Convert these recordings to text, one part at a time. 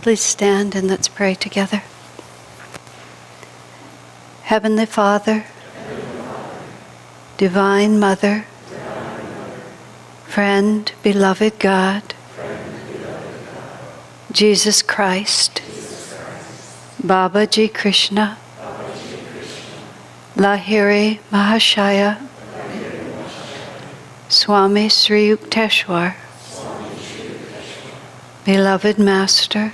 Please stand and let's pray together. Heavenly Father, Divine Mother, Friend, beloved God, Jesus Christ, Babaji Krishna, Lahiri Mahashaya, Swami Sri Yukteswar, beloved Master,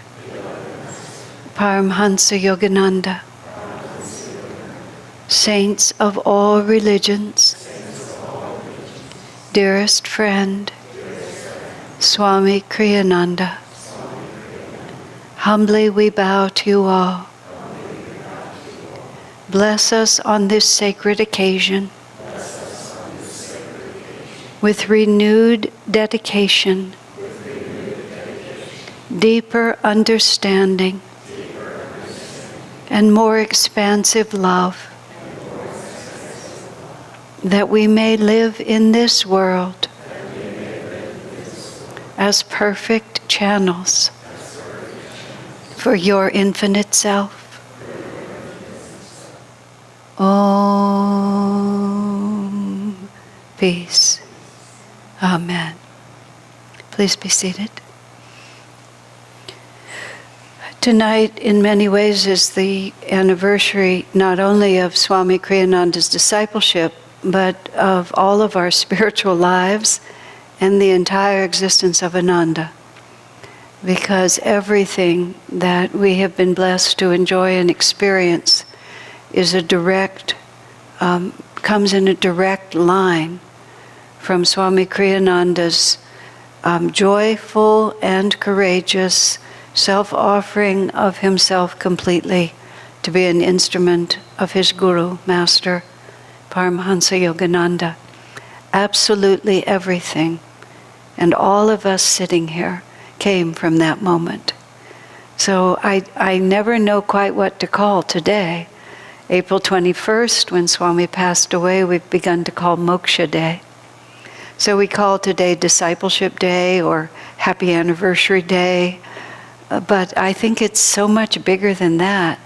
Paramhansa Yogananda, saints of all religions, dearest friend, Swami Kriyananda, humbly we bow to you all. Bless us on this sacred occasion with renewed dedication, deeper understanding, and more expansive love, that we may live in this world as perfect channels for your infinite self. Om. Peace. Amen. Please be seated. Tonight, in many ways, is the anniversary not only of Swami Kriyananda's discipleship, but of all of our spiritual lives and the entire existence of Ananda. Because everything that we have been blessed to enjoy and experience is a direct, comes in a direct line from Swami Kriyananda's joyful and courageous self-offering of himself completely to be an instrument of his Guru, Master, Paramhansa Yogananda. Absolutely everything, and all of us sitting here, came from that moment. So I never know quite what to call today. April 21st, when Swami passed away, we've begun to call Moksha Day. So we call today Discipleship Day or Happy Anniversary Day. But I think it's so much bigger than that.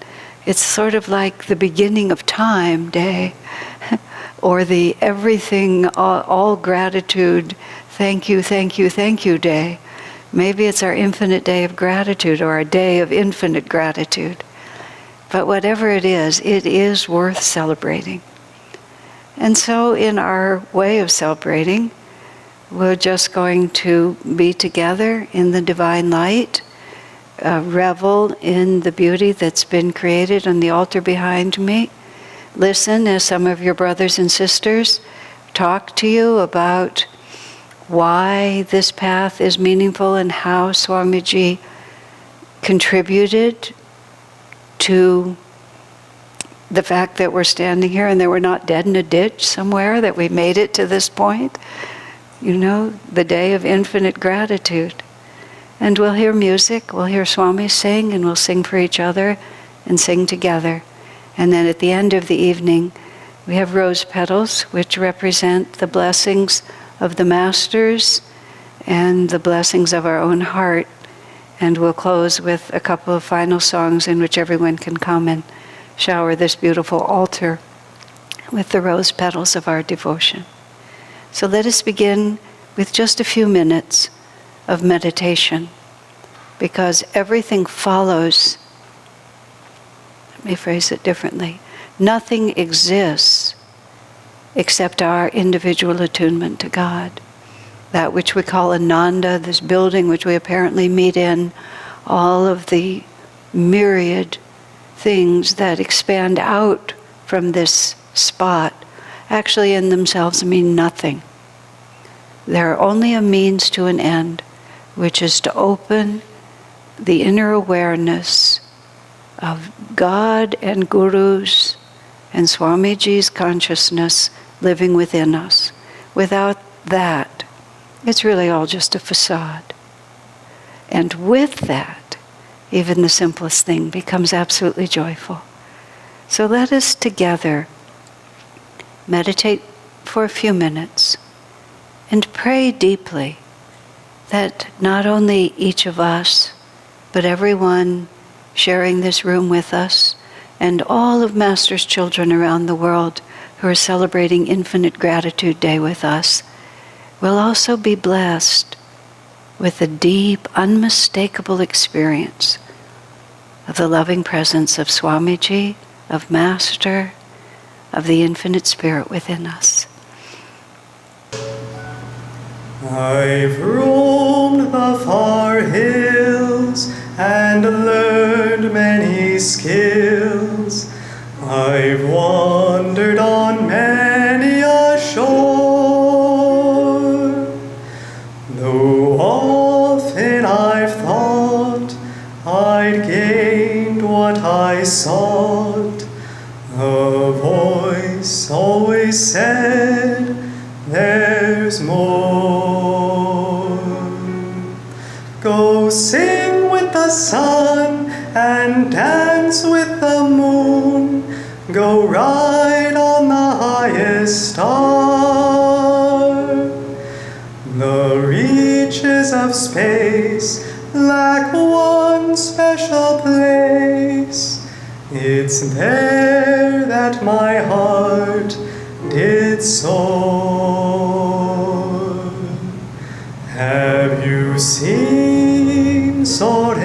It's sort of like the beginning of time day, or the everything, all gratitude, thank you, thank you, thank you day. Maybe it's our infinite day of gratitude, or our day of infinite gratitude. But whatever it is worth celebrating. And so in our way of celebrating, we're just going to be together in the divine light, revel in the beauty that's been created on the altar behind me. Listen as some of your brothers and sisters talk to you about why this path is meaningful and how Swamiji contributed to the fact that we're standing here and that we're not dead in a ditch somewhere, that we made it to this point. You know, the day of infinite gratitude. And we'll hear music, we'll hear Swami sing, and we'll sing for each other and sing together. And then at the end of the evening, we have rose petals, which represent the blessings of the Masters and the blessings of our own heart. And we'll close with a couple of final songs in which everyone can come and shower this beautiful altar with the rose petals of our devotion. So let us begin with just a few minutes of meditation, because everything follows. Let me phrase it differently. Nothing exists except our individual attunement to God. That which we call Ananda, this building which we apparently meet in, all of the myriad things that expand out from this spot, actually in themselves mean nothing. They're only a means to an end, which is to open the inner awareness of God and Gurus and Swamiji's consciousness living within us. Without that, it's really all just a facade. And with that, even the simplest thing becomes absolutely joyful. So let us together meditate for a few minutes and pray deeply that not only each of us, but everyone sharing this room with us, and all of Master's children around the world who are celebrating Infinite Gratitude Day with us, will also be blessed with a deep, unmistakable experience of the loving presence of Swamiji, of Master, of the Infinite Spirit within us. I've roamed the far hills and learned many skills. I've wandered on many a shore. Though often I've thought I'd gained what I sought, a voice always said, there's more. Go sing with the sun and dance with the moon. Go ride on the highest star. The reaches of space lack one special place. It's there that my heart did soar. Have you seen Sorrento?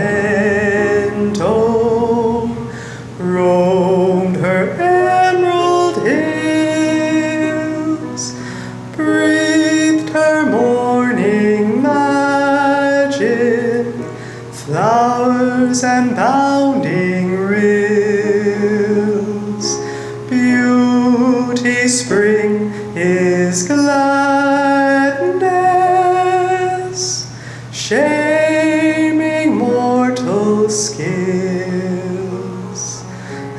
Roamed her emerald hills, breathed her morning magic, flowers and bounding rills. Beauty spring is gladness, shaming mortal skills.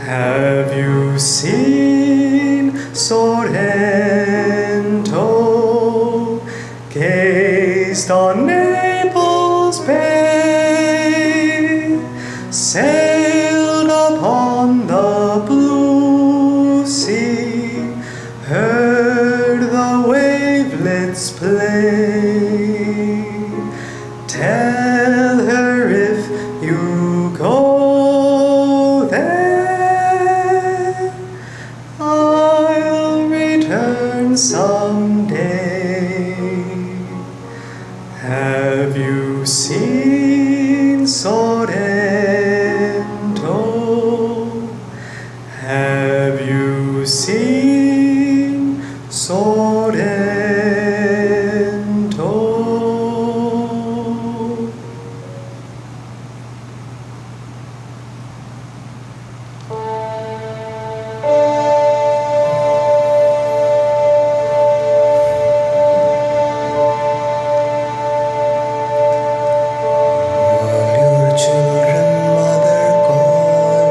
Have you seen Sorrento? Gazed on Naples Bay, sailed upon the blue sea, heard the wavelets play. Tell her if you go there, I'll return someday. Have you seen Sorrento? Have you seen Sorrento? All your children, mother, call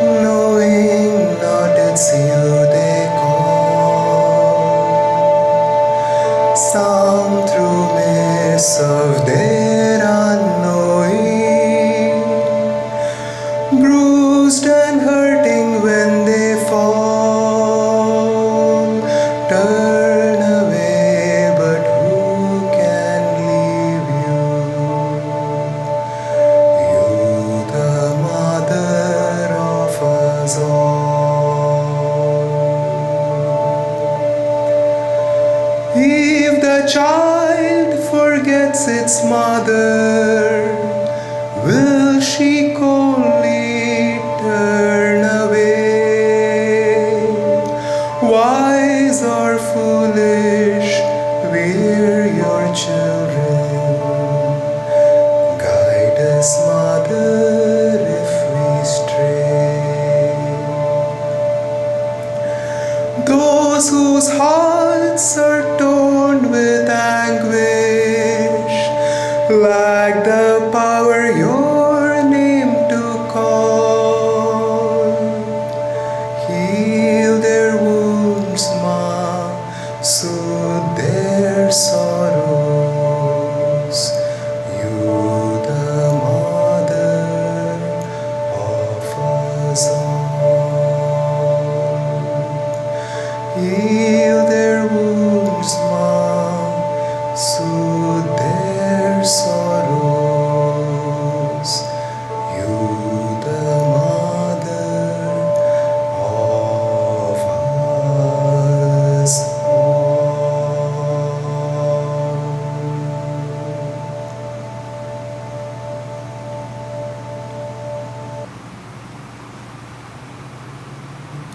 you, knowing not it's you they call. Some through mists of their unknowing, bruised and hurting when they fall. Turn away, but who can leave you? You, the mother of us all. If the child forgets its mother, will she coldly turn away? Wise or foolish, we're your children. Guide us, Mother, if we stray. Those whose hearts are torn with anguish lack the power your name to call. Heal their wounds, Ma, soothe their sorrows. You, the mother of us all. Heal their wounds, Ma, soothe their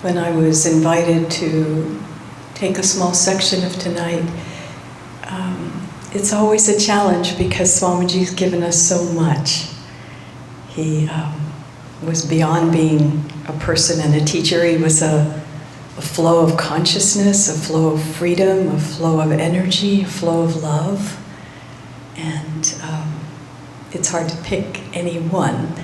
when I was invited to take a small section of tonight, it's always a challenge because Swamiji's given us so much. He was beyond being a person and a teacher. He was a flow of consciousness, a flow of freedom, a flow of energy, a flow of love. And it's hard to pick any one.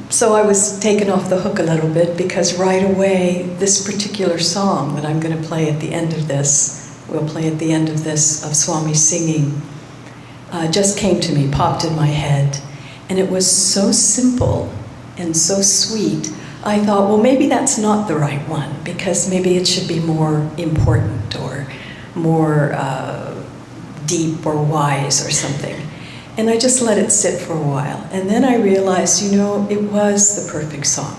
So I was taken off the hook a little bit because right away, this particular song that I'm going to play at the end of this, we'll play at the end of this, of Swami singing, just came to me, popped in my head. And it was so simple and so sweet. I thought, well, maybe that's not the right one, because maybe it should be more important or more deep or wise or something. And I just let it sit for a while. And then I realized, you know, it was the perfect song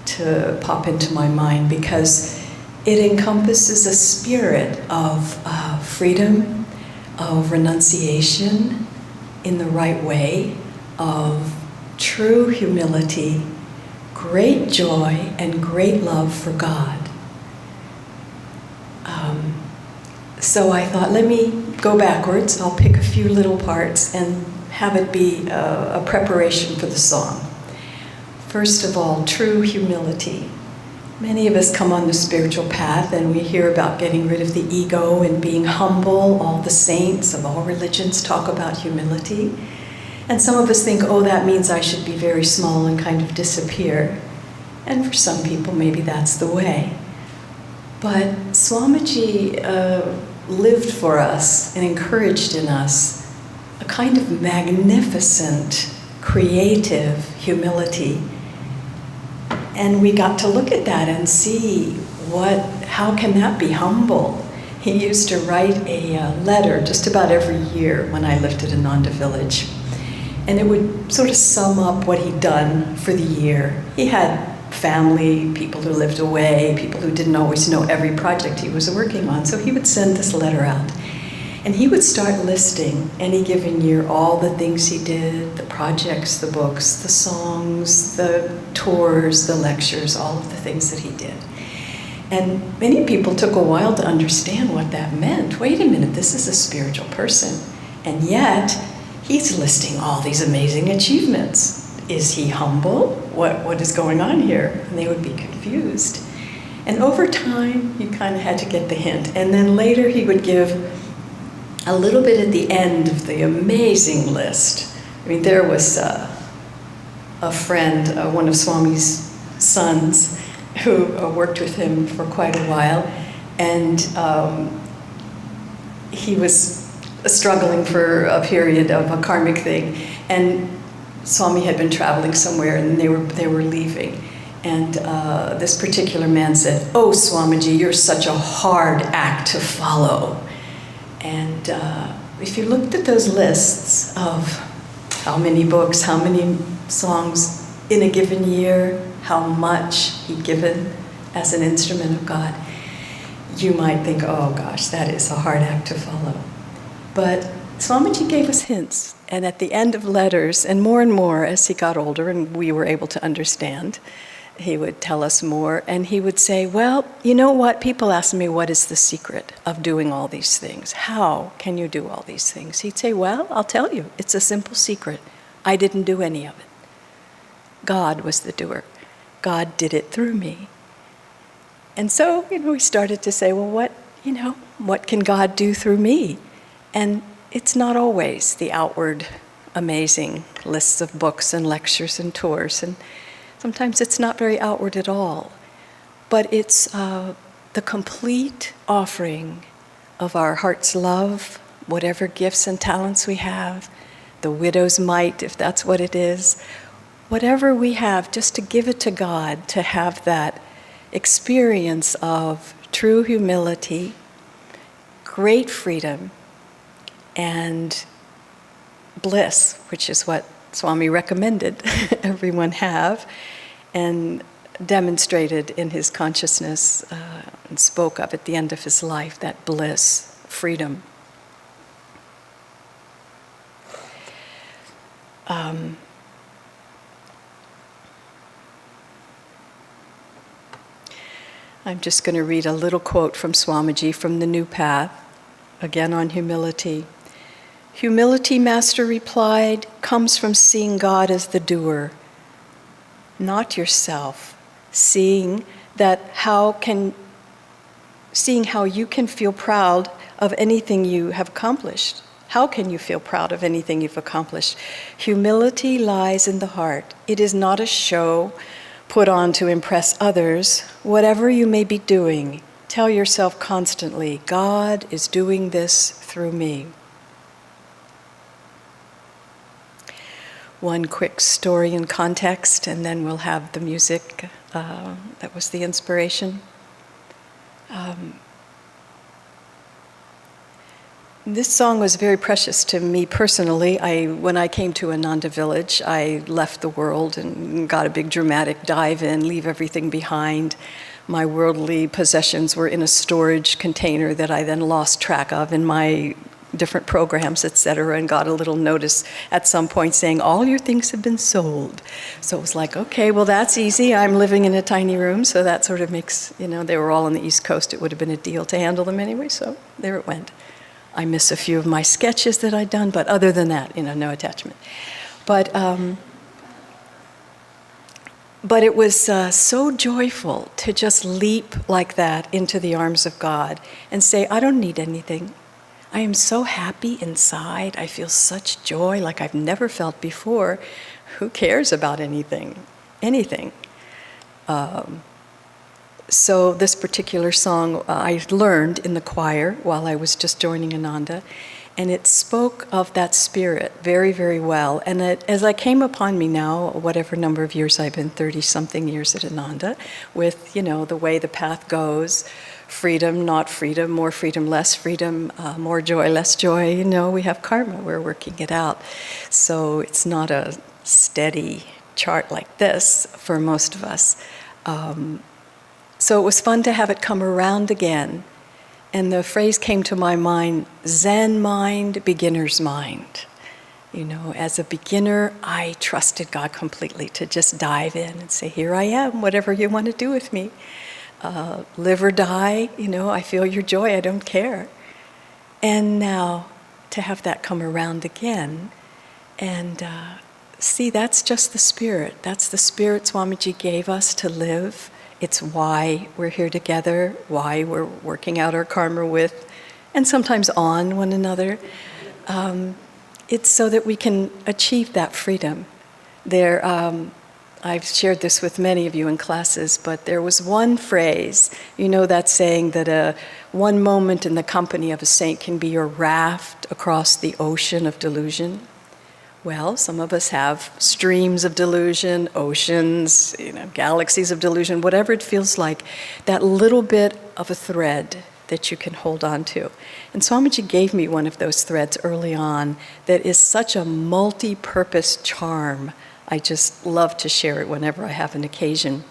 to pop into my mind because it encompasses a spirit of freedom, of renunciation in the right way, of true humility, great joy, and great love for God. So I thought, let me go backwards. I'll pick a few little parts and have it be a preparation for the song. First of all, true humility. Many of us come on the spiritual path and we hear about getting rid of the ego and being humble. All the saints of all religions talk about humility. And some of us think, oh, that means I should be very small and kind of disappear. And for some people, maybe that's the way. But Swamiji lived for us and encouraged in us a kind of magnificent, creative humility. And we got to look at that and see how can that be humble? He used to write a letter just about every year when I lived at Ananda Village. And it would sort of sum up what he'd done for the year. He had family, people who lived away, people who didn't always know every project he was working on. So he would send this letter out. And he would start listing any given year all the things he did, the projects, the books, the songs, the tours, the lectures, all of the things that he did. And many people took a while to understand what that meant. Wait a minute, this is a spiritual person. And yet, he's listing all these amazing achievements. Is he humble? What is going on here? And they would be confused. And over time, you kind of had to get the hint. And then later he would give a little bit at the end of the amazing list. I mean, there was a friend, one of Swami's sons, who worked with him for quite a while. And he was struggling for a period of a karmic thing. And Swami had been traveling somewhere and they were leaving. And this particular man said, "Oh, Swamiji, you're such a hard act to follow." And if you looked at those lists of how many books, how many songs in a given year, how much he'd given as an instrument of God, you might think, oh gosh, that is a hard act to follow. But Swamiji gave us hints, and at the end of letters, and more as he got older and we were able to understand, he would tell us more, and he would say, well, you know what? People ask me, what is the secret of doing all these things? How can you do all these things? He'd say, well, I'll tell you, it's a simple secret. I didn't do any of it. God was the doer. God did it through me. And so, we started to say, well, what can God do through me? And it's not always the outward, amazing lists of books and lectures and tours, and sometimes it's not very outward at all. But it's the complete offering of our heart's love, whatever gifts and talents we have, the widow's mite, if that's what it is, whatever we have, just to give it to God, to have that experience of true humility, great freedom, and bliss, which is what Swami recommended everyone have, and demonstrated in his consciousness and spoke of at the end of his life, that bliss, freedom. I'm just going to read a little quote from Swamiji from The New Path, again on humility. Humility, Master replied, comes from seeing God as the doer, not yourself. Seeing how you can feel proud of anything you have accomplished. How can you feel proud of anything you've accomplished? Humility lies in the heart. It is not a show put on to impress others. Whatever you may be doing, tell yourself constantly, God is doing this through me. One quick story in context, and then we'll have the music. That was the inspiration. This song was very precious to me personally. When I came to Ananda Village, I left the world and got a big dramatic dive in, leave everything behind. My worldly possessions were in a storage container that I then lost track of in my different programs, etc., and got a little notice at some point saying, all your things have been sold. So it was like, okay, well, that's easy. I'm living in a tiny room, so that sort of makes, they were all on the East Coast. It would have been a deal to handle them anyway, so there it went. I miss a few of my sketches that I'd done, but other than that, no attachment. But it was so joyful to just leap like that into the arms of God and say, I don't need anything. I am so happy inside. I feel such joy like I've never felt before. Who cares about anything? Anything. So this particular song I learned in the choir while I was just joining Ananda, and it spoke of that spirit very, very well. And as I came upon me now, whatever number of years I've been, 30-something years at Ananda, with, the way the path goes, freedom, not freedom, more freedom, less freedom, more joy, less joy, we have karma, we're working it out. So it's not a steady chart like this for most of us. So it was fun to have it come around again. And the phrase came to my mind, Zen mind, beginner's mind. As a beginner, I trusted God completely to just dive in and say, here I am, whatever you want to do with me. Live or die, I feel your joy, I don't care. And now to have that come around again and see, that's just the spirit. That's the spirit Swamiji gave us to live. It's why we're here together, why we're working out our karma with, and sometimes on one another. It's so that we can achieve that freedom. I've shared this with many of you in classes, but there was one phrase, that saying that one moment in the company of a saint can be your raft across the ocean of delusion. Well, some of us have streams of delusion, oceans, galaxies of delusion, whatever it feels like, that little bit of a thread that you can hold on to. And Swamiji gave me one of those threads early on that is such a multi-purpose charm. I just love to share it whenever I have an occasion.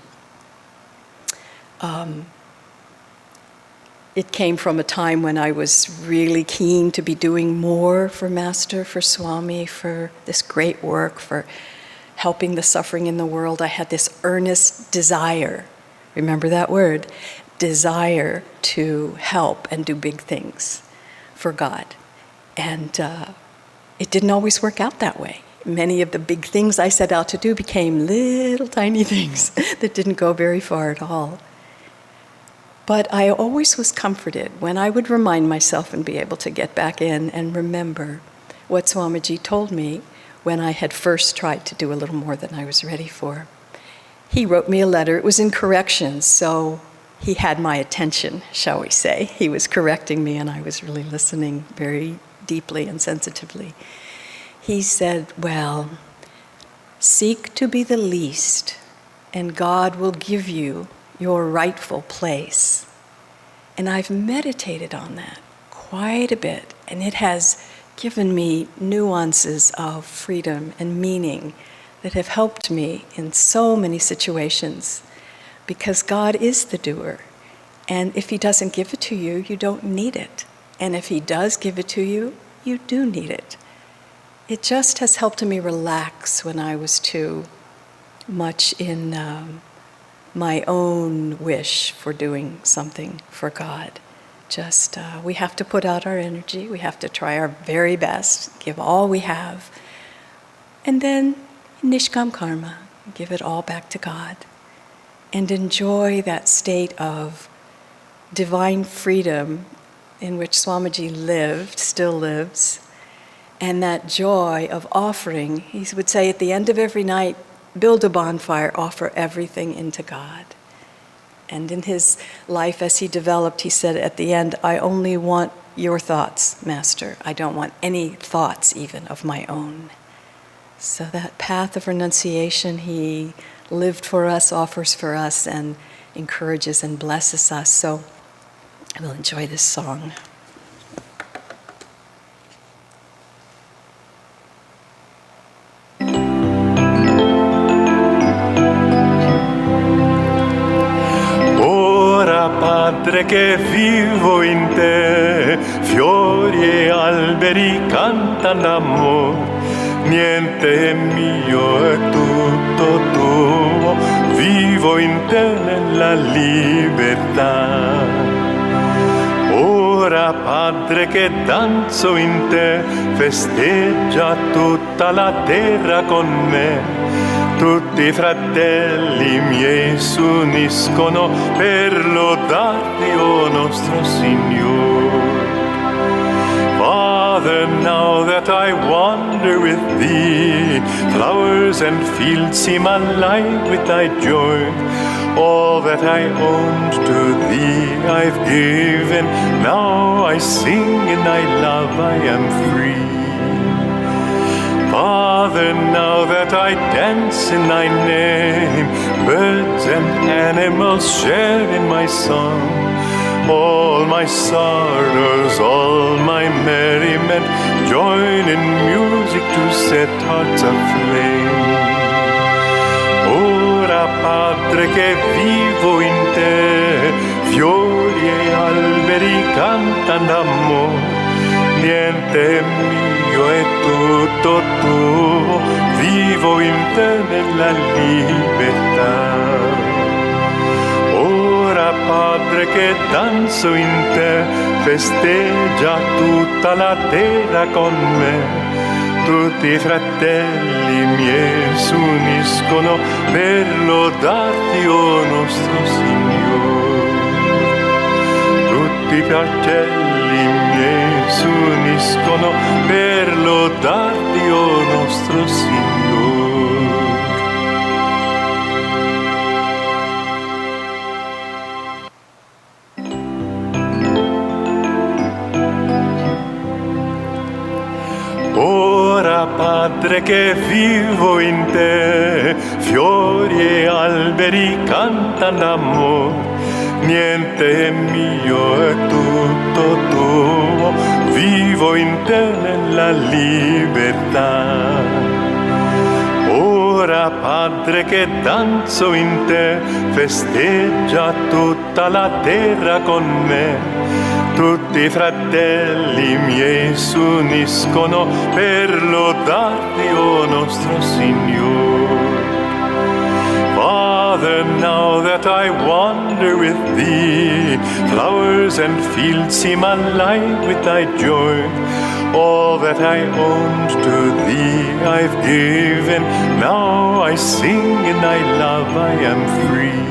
It came from a time when I was really keen to be doing more for Master, for Swami, for this great work, for helping the suffering in the world. I had this earnest desire, remember that word, desire to help and do big things for God. And it didn't always work out that way. Many of the big things I set out to do became little tiny things that didn't go very far at all. But I always was comforted when I would remind myself and be able to get back in and remember what Swamiji told me when I had first tried to do a little more than I was ready for. He wrote me a letter. It was in corrections, so he had my attention, shall we say. He was correcting me, and I was really listening very deeply and sensitively. He said, well, seek to be the least, and God will give you your rightful place. And I've meditated on that quite a bit, and it has given me nuances of freedom and meaning that have helped me in so many situations, because God is the doer. And if he doesn't give it to you, you don't need it. And if he does give it to you, you do need it. It just has helped me relax when I was too much in my own wish for doing something for God. Just, we have to put out our energy, we have to try our very best, give all we have, and then nishkam karma, give it all back to God, and enjoy that state of divine freedom in which Swamiji lived, still lives, and that joy of offering. He would say at the end of every night, build a bonfire, offer everything into God. And in his life as he developed, he said at the end, I only want your thoughts, Master. I don't want any thoughts even of my own. So that path of renunciation he lived for us, offers for us, and encourages and blesses us. So I will enjoy this song. Padre che vivo in te, fiori e alberi cantano d'amor, niente è mio, è tutto tuo, vivo in te nella libertà. Ora Padre che danzo in te, festeggia tutta la terra con me. Tutti i fratelli miei s'uniscono per lodarti, o nostro Signore. Father, now that I wander with thee, flowers and fields seem alive with thy joy. All that I owned to thee I've given, now I sing in thy love I am free. Father, now that I dance in thy name, birds and animals share in my song. All my sorrows, all my merriment, join in music to set hearts aflame. Ora Padre che vivo in te, fiori e alberi cantano d'amore. Niente è mio, è tutto tuo, vivo in te nella libertà. Ora Padre che danzo in te, festeggia tutta la terra con me. Tutti i fratelli miei s'uniscono per lodarti, o nostro Signore. Tutti i fratelli miei s'uniscono per lodarti, o nostro Signore. Ora Padre che vivo in te, fiori e alberi cantano d'amor. Niente è mio, è tutto tuo, vivo in te nella libertà. Ora Padre che danzo in te, festeggia tutta la terra con me. Tutti i fratelli miei s'uniscono per lodarti, o nostro Signore. Father, now that I wander with thee, flowers and fields seem alive with thy joy. All that I owned to thee I've given, now I sing in thy love I am free.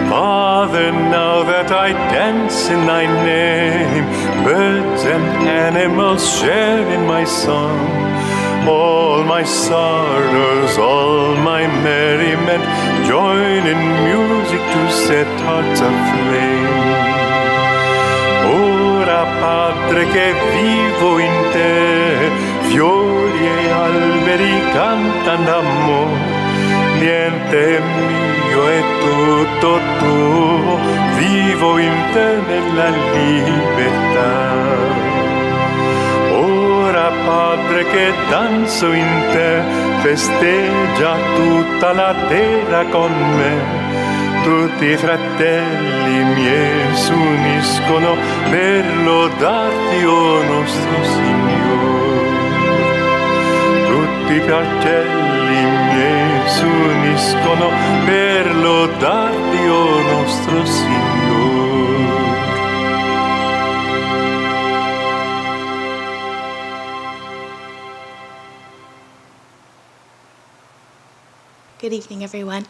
Father, now that I dance in thy name, birds and animals share in my song. All my sorrows, all my merriment, join in music to set hearts aflame. Ora Padre che vivo in te, fiori e alberi cantano d'amor. Niente è mio, è tutto tuo, vivo in te nella libertà. Ora Padre che danzo in te, festeggia tutta la terra con me. Tutti i fratelli miei s'uniscono per lodarti, o nostro Signore. Tutti i fratelli miei s'uniscono per Good evening, everyone.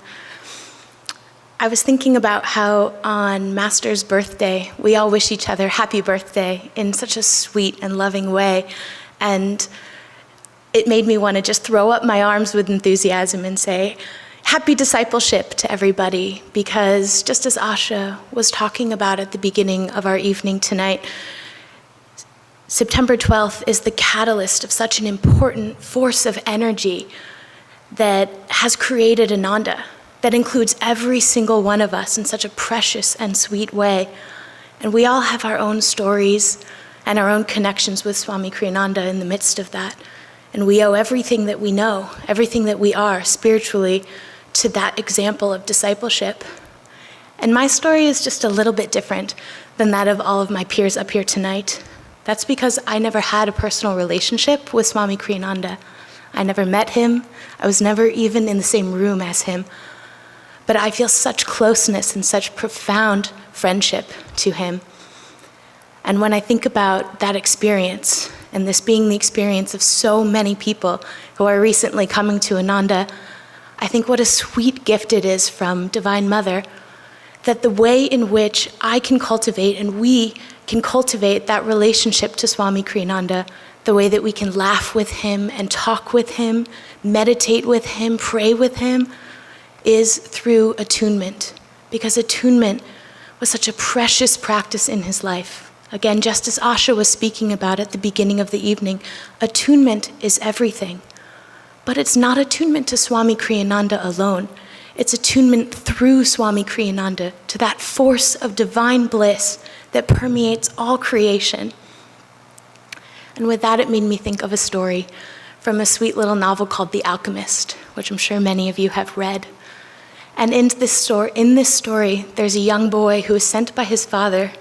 I was thinking about how on Master's birthday, we all wish each other happy birthday in such a sweet and loving way. And it made me want to just throw up my arms with enthusiasm and say, happy discipleship to everybody, because just as Asha was talking about at the beginning of our evening tonight, September 12th is the catalyst of such an important force of energy that has created Ananda, that includes every single one of us in such a precious and sweet way. And we all have our own stories and our own connections with Swami Kriyananda in the midst of that. And we owe everything that we know, everything that we are spiritually, to that example of discipleship. And my story is just a little bit different than that of all of my peers up here tonight. That's because I never had a personal relationship with Swami Kriyananda. I never met him. I was never even in the same room as him. But I feel such closeness and such profound friendship to him. And when I think about that experience, and this being the experience of so many people who are recently coming to Ananda, I think what a sweet gift it is from Divine Mother, that the way in which I can cultivate and we can cultivate that relationship to Swami Kriyananda, the way that we can laugh with him and talk with him, meditate with him, pray with him, is through attunement. Because attunement was such a precious practice in his life. Again, just as Asha was speaking about at the beginning of the evening, attunement is everything. But it's not attunement to Swami Kriyananda alone. It's attunement through Swami Kriyananda to that force of divine bliss that permeates all creation. And with that, it made me think of a story from a sweet little novel called The Alchemist, which I'm sure many of you have read. And in this story, there's a young boy who is sent by his father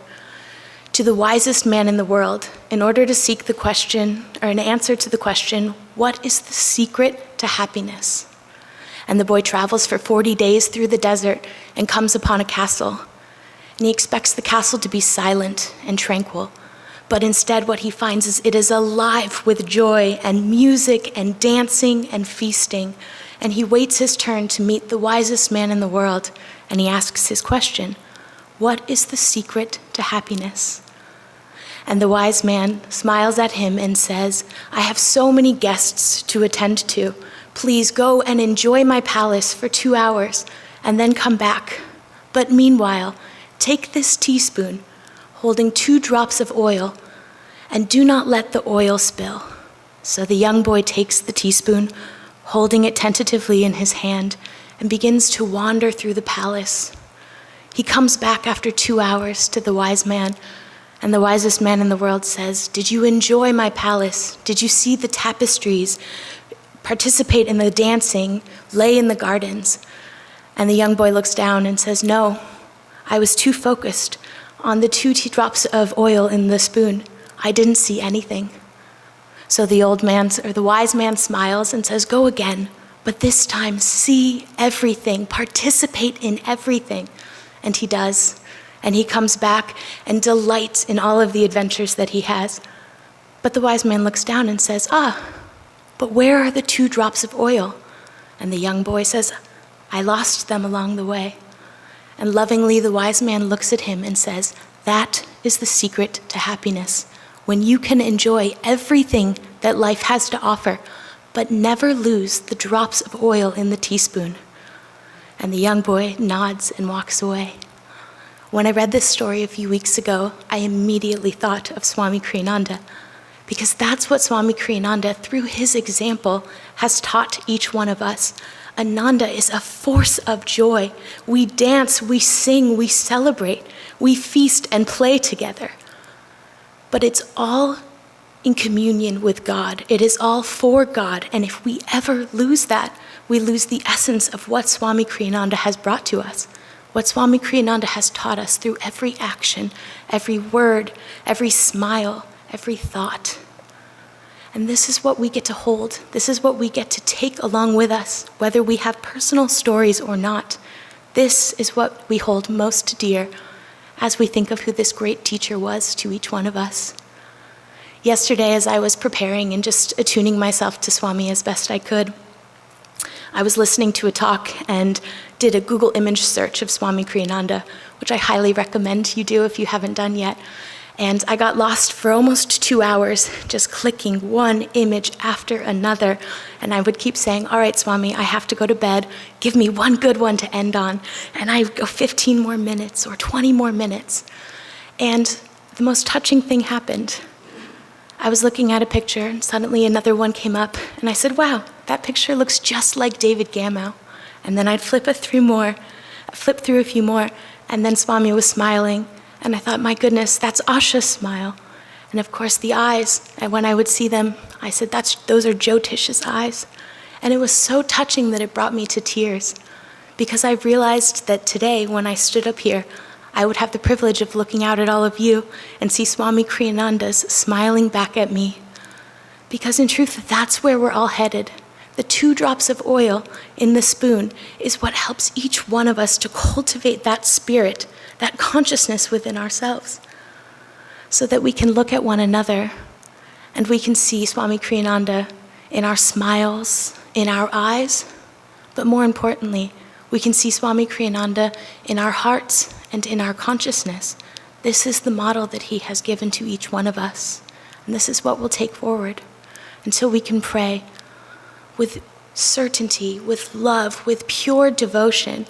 to the wisest man in the world in order to seek the question, or an answer to the question, what is the secret to happiness? And the boy travels for 40 days through the desert and comes upon a castle. And he expects the castle to be silent and tranquil. But instead what he finds is it is alive with joy and music and dancing and feasting. And he waits his turn to meet the wisest man in the world, and he asks his question, what is the secret to happiness? And the wise man smiles at him and says, I have so many guests to attend to. Please go and enjoy my palace for 2 hours and then come back. But meanwhile, take this teaspoon holding 2 drops of oil and do not let the oil spill. So the young boy takes the teaspoon, holding it tentatively in his hand, and begins to wander through the palace. He comes back after 2 hours to the wise man, and the wisest man in the world says, did you enjoy my palace? Did you see the tapestries, participate in the dancing, lay in the gardens? And the young boy looks down and says, no, I was too focused on the 2 drops of oil in the spoon. I didn't see anything. So the wise man smiles and says, go again, but this time see everything, participate in everything. And he does. And he comes back and delights in all of the adventures that he has. But the wise man looks down and says, but where are the 2 drops of oil? And the young boy says, I lost them along the way. And lovingly, the wise man looks at him and says, that is the secret to happiness. When you can enjoy everything that life has to offer, but never lose the drops of oil in the teaspoon. And the young boy nods and walks away. When I read this story a few weeks ago, I immediately thought of Swami Kriyananda, because that's what Swami Kriyananda, through his example, has taught each one of us. Ananda is a force of joy. We dance, we sing, we celebrate, we feast and play together. But it's all in communion with God. It is all for God. And if we ever lose that, we lose the essence of what Swami Kriyananda has brought to us, what Swami Kriyananda has taught us through every action, every word, every smile, every thought. And this is what we get to hold. This is what we get to take along with us, whether we have personal stories or not. This is what we hold most dear as we think of who this great teacher was to each one of us. Yesterday, as I was preparing and just attuning myself to Swami as best I could, I was listening to a talk and did a Google image search of Swami Kriyananda, which I highly recommend you do if you haven't done yet. And I got lost for almost 2 hours, just clicking one image after another. And I would keep saying, all right, Swami, I have to go to bed. Give me one good one to end on. And I would go 15 more minutes or 20 more minutes. And the most touching thing happened. I was looking at a picture, and suddenly another one came up, and I said, wow, that picture looks just like David Gamow. And then I'd flip through a few more, and then Swami was smiling, and I thought, my goodness, that's Asha's smile. And of course the eyes, and when I would see them, I said, those are Jyotish's eyes. And it was so touching that it brought me to tears, because I realized that today, when I stood up here, I would have the privilege of looking out at all of you and see Swami Kriyananda's smiling back at me. Because in truth, that's where we're all headed. The 2 drops of oil in the spoon is what helps each one of us to cultivate that spirit, that consciousness within ourselves, so that we can look at one another and we can see Swami Kriyananda in our smiles, in our eyes, but more importantly, we can see Swami Kriyananda in our hearts and in our consciousness. This is the model that he has given to each one of us. And this is what we'll take forward until we can pray with certainty, with love, with pure devotion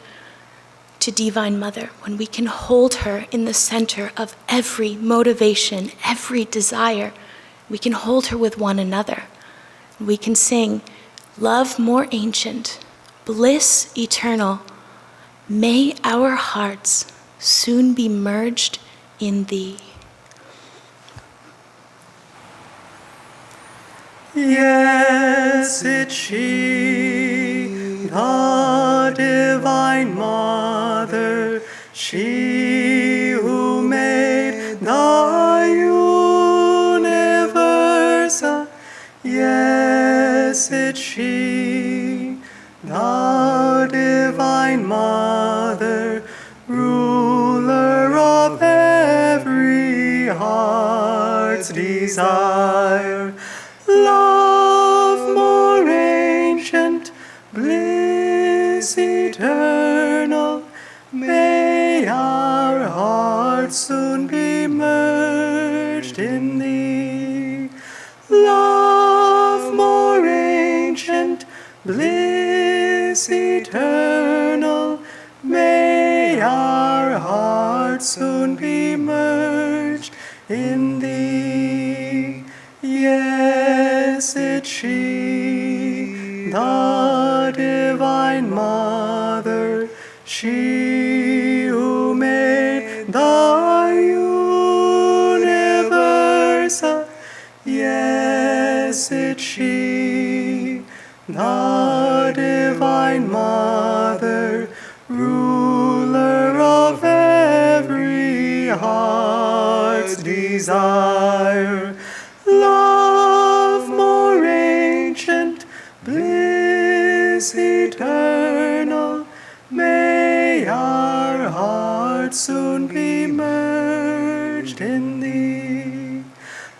to Divine Mother, when we can hold her in the center of every motivation, every desire. We can hold her with one another. We can sing, love more ancient, bliss eternal, may our hearts soon be merged in thee. Yes, it's she, the Divine Mother, she who made the universe. Yes, it's she, the Divine Mother, ruler of every heart's desire. Love more ancient, bliss eternal, may our hearts soon be merged in thee. Love more ancient, bliss eternal, may our hearts soon be merged in thee. Yes, it's she, the Divine Mother, she who made the universe. Yes, it's she, the Divine Mother, ruler of every heart's desire. Love more ancient, bliss eternal, may our hearts soon be merged in thee.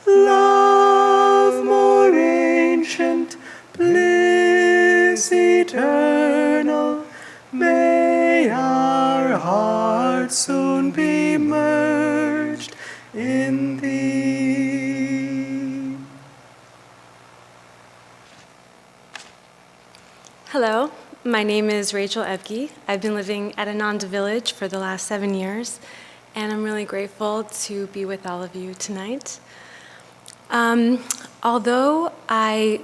Love more ancient, bliss eternal, may our hearts soon be merged in thee. Hello, my name is Rachel Ebke. I've been living at Ananda Village for the last 7 years, and I'm really grateful to be with all of you tonight. Although I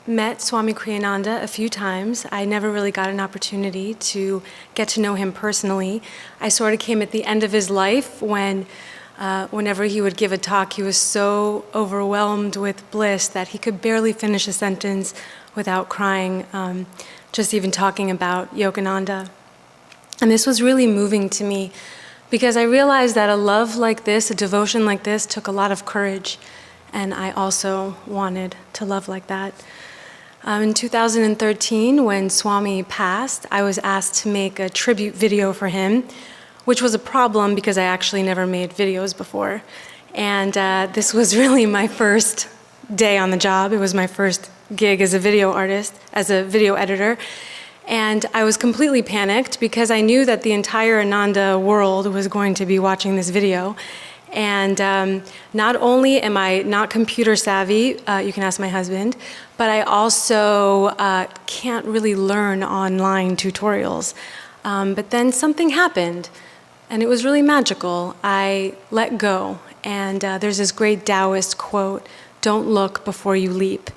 met Swami Kriyananda a few times, I never really got an opportunity to get to know him personally. I sort of came at the end of his life when whenever he would give a talk, he was so overwhelmed with bliss that he could barely finish a sentence without crying, just even talking about Yogananda. And this was really moving to me because I realized that a love like this, a devotion like this, took a lot of courage, and I also wanted to love like that. In 2013, when Swami passed, I was asked to make a tribute video for him, which was a problem because I actually never made videos before. And this was really my first day on the job. It was my first gig as a video artist, as a video editor. And I was completely panicked because I knew that the entire Ananda world was going to be watching this video. And not only am I not computer savvy, you can ask my husband, but I also can't really learn online tutorials. But then something happened, and it was really magical. I let go, and there's this great Taoist quote, "Don't look before you leap."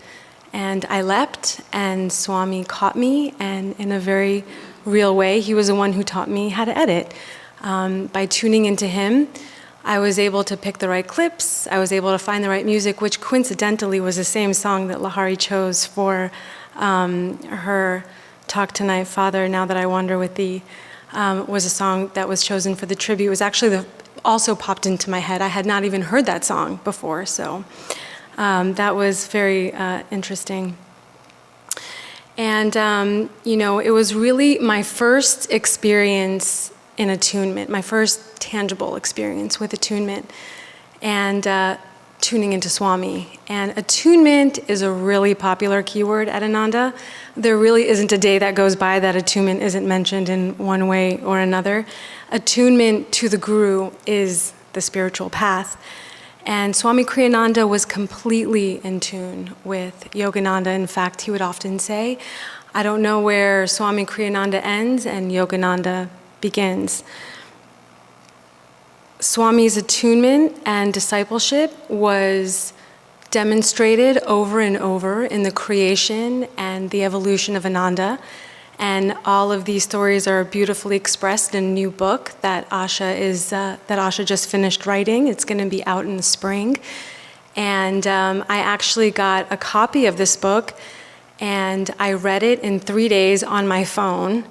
And I leapt, and Swami caught me, and in a very real way, he was the one who taught me how to edit. By tuning into him, I was able to pick the right clips, I was able to find the right music, which coincidentally was the same song that Lahari chose for her talk tonight, Father, Now That I Wander With Thee, was a song that was chosen for the tribute. It was actually also popped into my head. I had not even heard that song before, so that was very interesting. And, it was really my first experience in attunement, my first tangible experience with attunement, and tuning into Swami. And attunement is a really popular keyword at Ananda. There really isn't a day that goes by that attunement isn't mentioned in one way or another. Attunement to the Guru is the spiritual path. And Swami Kriyananda was completely in tune with Yogananda. In fact, he would often say, I don't know where Swami Kriyananda ends and Yogananda begins. Swami's attunement and discipleship was demonstrated over and over in the creation and the evolution of Ananda. And all of these stories are beautifully expressed in a new book that Asha just finished writing. It's going to be out in the spring. And I actually got a copy of this book, and I read it in 3 days on my phone.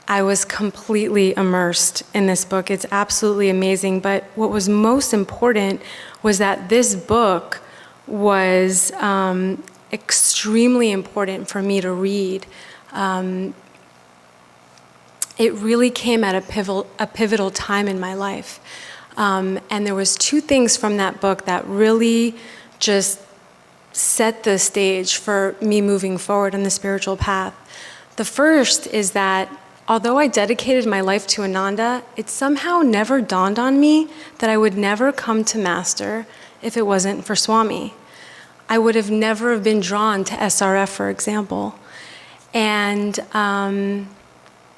I was completely immersed in this book. It's absolutely amazing. But what was most important was that this book was extremely important for me to read. It really came at a pivotal time in my life. And there was 2 things from that book that really just set the stage for me moving forward on the spiritual path. The first is that although I dedicated my life to Ananda, it somehow never dawned on me that I would never come to Master if it wasn't for Swami. I would have never been drawn to SRF, for example. And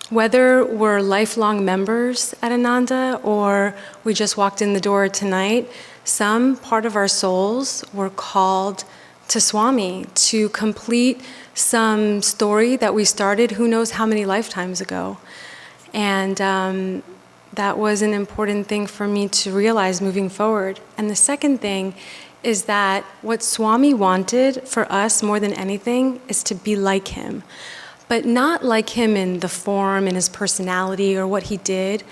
whether we're lifelong members at Ananda or we just walked in the door tonight, some part of our souls were called to Swami to complete some story that we started who knows how many lifetimes ago. And that was an important thing for me to realize moving forward. And the second thing is that what Swami wanted for us more than anything is to be like him. But not like him in the form and his personality or what he did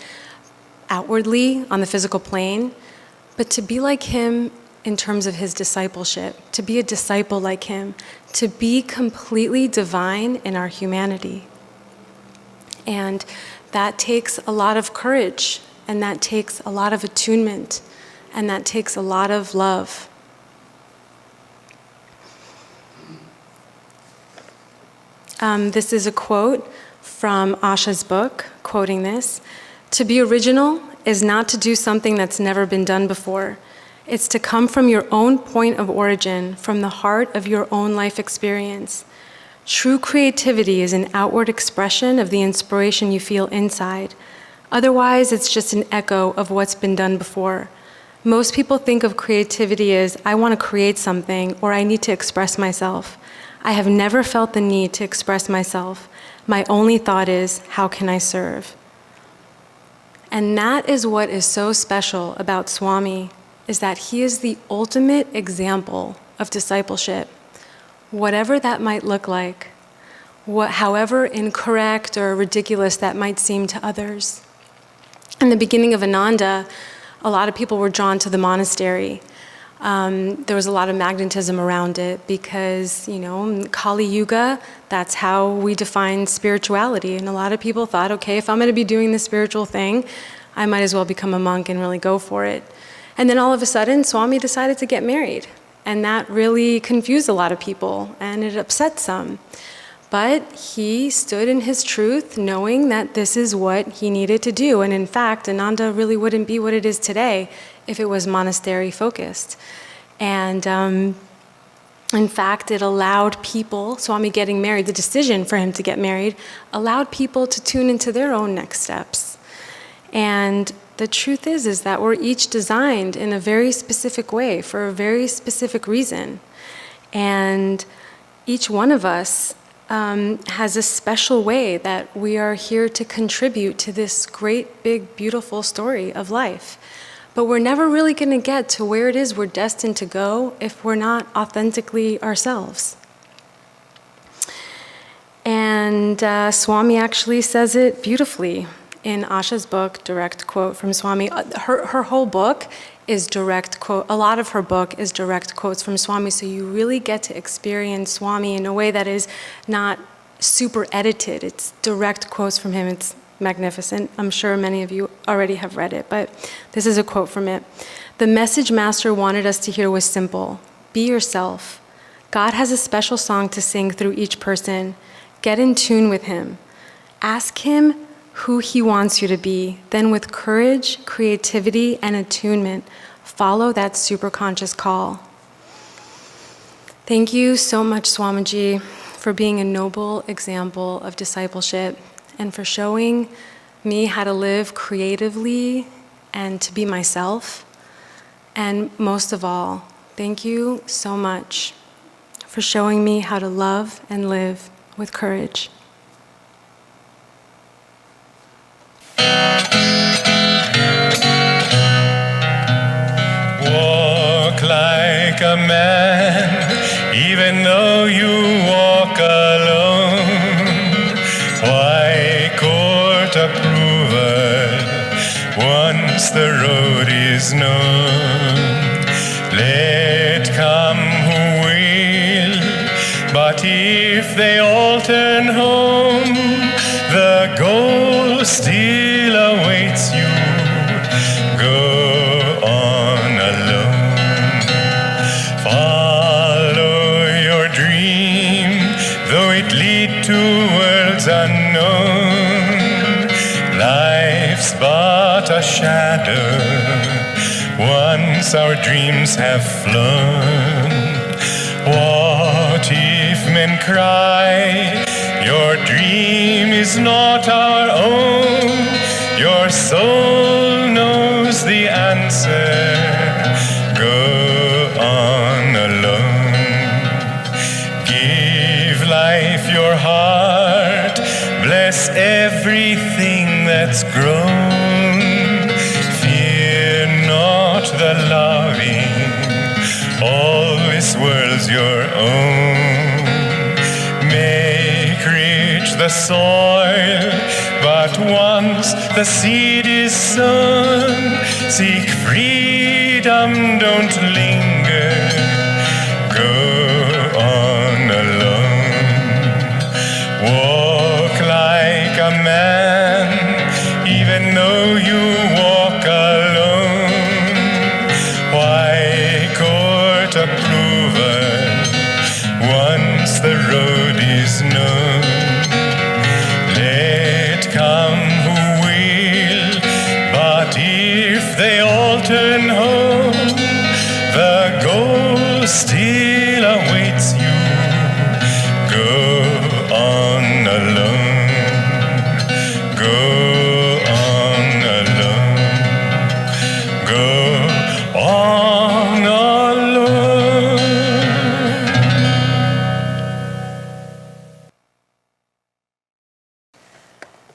outwardly on the physical plane, but to be like him in terms of his discipleship, to be a disciple like him, to be completely divine in our humanity. And that takes a lot of courage, and that takes a lot of attunement, and that takes a lot of love. This is a quote from Asha's book, quoting this. To be original is not to do something that's never been done before. It's to come from your own point of origin, from the heart of your own life experience. True creativity is an outward expression of the inspiration you feel inside. Otherwise, it's just an echo of what's been done before. Most people think of creativity as, I want to create something, or I need to express myself. I have never felt the need to express myself. My only thought is, how can I serve? And that is what is so special about Swami, is that he is the ultimate example of discipleship, whatever that might look like, however incorrect or ridiculous that might seem to others. In the beginning of Ananda, a lot of people were drawn to the monastery. There was a lot of magnetism around it because, Kali Yuga, that's how we define spirituality. And a lot of people thought, okay, if I'm going to be doing this spiritual thing, I might as well become a monk and really go for it. And then all of a sudden, Swami decided to get married. And that really confused a lot of people, and it upset some. But he stood in his truth, knowing that this is what he needed to do. And in fact, Ananda really wouldn't be what it is today if it was monastery focused. And in fact, it allowed people, Swami getting married, the decision for him to get married, allowed people to tune into their own next steps. And the truth is that we're each designed in a very specific way for a very specific reason. And each one of us has a special way that we are here to contribute to this great, big, beautiful story of life. But we're never really going to get to where it is we're destined to go if we're not authentically ourselves. And Swami actually says it beautifully in Asha's book, direct quote from Swami. Her whole book is direct quote. A lot of her book is direct quotes from Swami, so you really get to experience Swami in a way that is not super edited. It's direct quotes from him. It's magnificent. I'm sure many of you already have read it, but this is a quote from it. The message Master wanted us to hear was simple. Be yourself. God has a special song to sing through each person. Get in tune with him. Ask him who he wants you to be. Then with courage, creativity, and attunement, follow that superconscious call. Thank you so much, Swamiji, for being a noble example of discipleship and for showing me how to live creatively and to be myself. And most of all, thank you so much for showing me how to love and live with courage. Walk like a man, even though you walk alone. Why court approval once the road is known? Let come who will, but if they all turn home, the goal still awaits you. Go on alone. Follow your dream, though it lead to worlds unknown. Life's but a shadow once our dreams have flown. What if men cry, your dream is not our own? Your soul knows the answer. Go on alone. Give life your heart. Bless everything that's grown. Fear not the loving. All this world's your own. Make rich the soil, but once the seed is sown, seek freedom, don't linger. Go on alone. Walk like a man, even though you walk alone. Why court approval once the road is known? Let come who will, but if they all turn home, the goal still awaits you. Go on alone. Go on alone. Go on alone.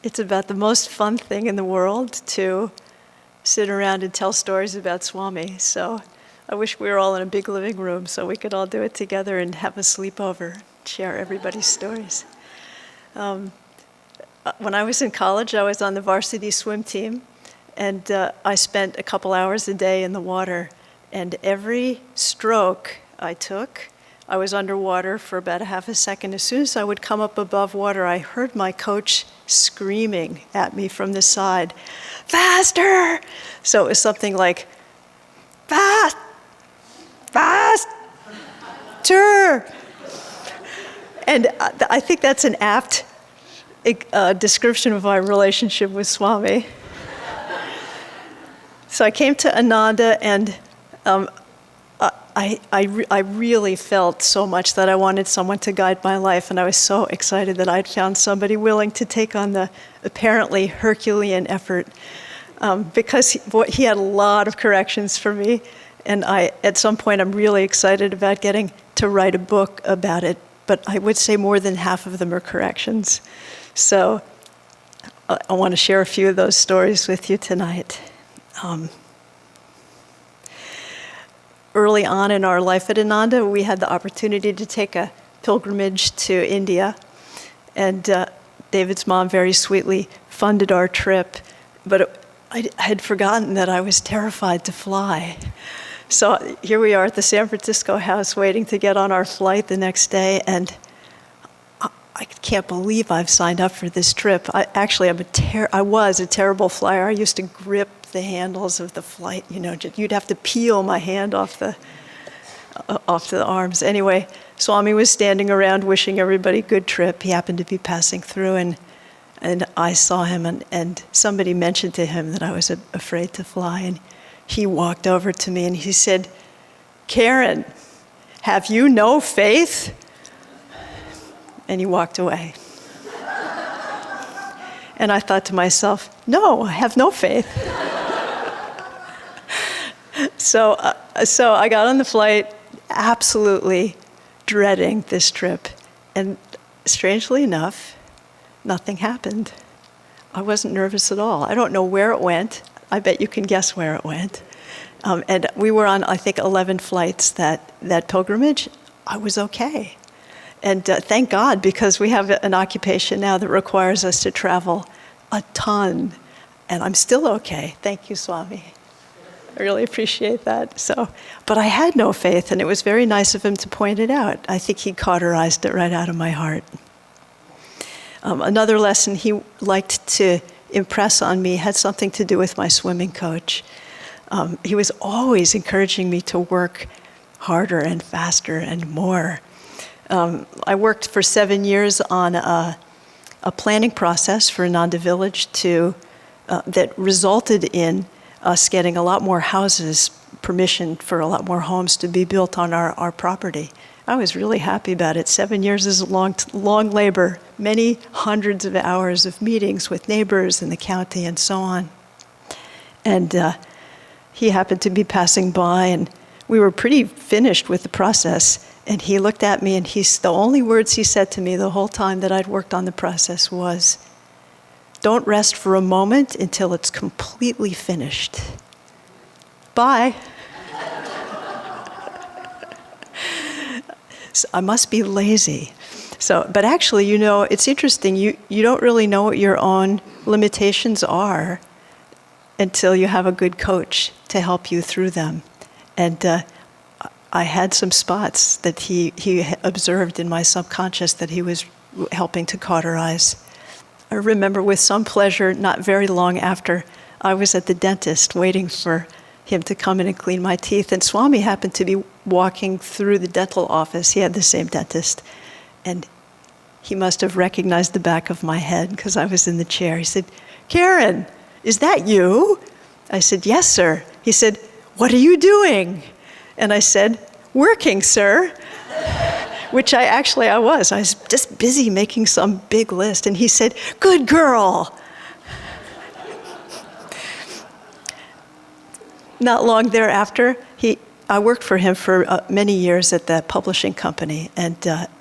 It's about the most fun thing in the world to sit around and tell stories about Swami. So I wish we were all in a big living room so we could all do it together and have a sleepover, share everybody's stories. When I was in college, I was on the varsity swim team, and I spent a couple hours a day in the water. And every stroke I took, I was underwater for about a half a second. As soon as I would come up above water, I heard my coach screaming at me from the side, "Faster!" So it was something like, "Fast! Faster!" And I think that's an apt description of my relationship with Swami. So I came to Ananda, and I really felt so much that I wanted someone to guide my life, and I was so excited that I'd found somebody willing to take on the apparently Herculean effort, because he had a lot of corrections for me, and at some point I'm really excited about getting to write a book about it, but I would say more than half of them are corrections. So I want to share a few of those stories with you tonight. Early on in our life at Ananda, we had the opportunity to take a pilgrimage to India, and David's mom very sweetly funded our trip, but I had forgotten that I was terrified to fly. So here we are at the San Francisco house waiting to get on our flight the next day, and I can't believe I've signed up for this trip. I was a terrible flyer. I used to grip the handles of the flight, you'd have to peel my hand off the arms. Anyway, Swami was standing around wishing everybody good trip. He happened to be passing through, and I saw him, and somebody mentioned to him that I was afraid to fly, and he walked over to me and he said, "Karen, have you no faith?" And he walked away. And I thought to myself, no, I have no faith. So I got on the flight absolutely dreading this trip. And strangely enough, nothing happened. I wasn't nervous at all. I don't know where it went. I bet you can guess where it went. And we were on, I think, 11 flights that pilgrimage. I was okay. And thank God, because we have an occupation now that requires us to travel a ton. And I'm still okay. Thank you, Swami. I really appreciate that. But I had no faith, and it was very nice of him to point it out. I think he cauterized it right out of my heart. Another lesson he liked to impress on me had something to do with my swimming coach. He was always encouraging me to work harder and faster and more. I worked for 7 years on a planning process for Ananda Village that resulted in us getting a lot more houses, permission for a lot more homes to be built on our property. I was really happy about it. 7 years is a long labor, many hundreds of hours of meetings with neighbors in the county and so on. And he happened to be passing by, and we were pretty finished with the process. And he looked at me, and the only words he said to me the whole time that I'd worked on the process was, "Don't rest for a moment until it's completely finished. Bye." So I must be lazy. But actually, it's interesting. You don't really know what your own limitations are until you have a good coach to help you through them. And I had some spots that he observed in my subconscious that he was helping to cauterize. I remember with some pleasure, not very long after, I was at the dentist waiting for him to come in and clean my teeth, and Swami happened to be walking through the dental office. He had the same dentist, and he must have recognized the back of my head because I was in the chair. He said, "Karen, is that you?" I said, "Yes, sir." He said, "What are you doing?" And I said, "Working, sir." Which I was. I was just busy making some big list. And he said, "Good girl." Not long thereafter, I worked for him for many years at the publishing company. And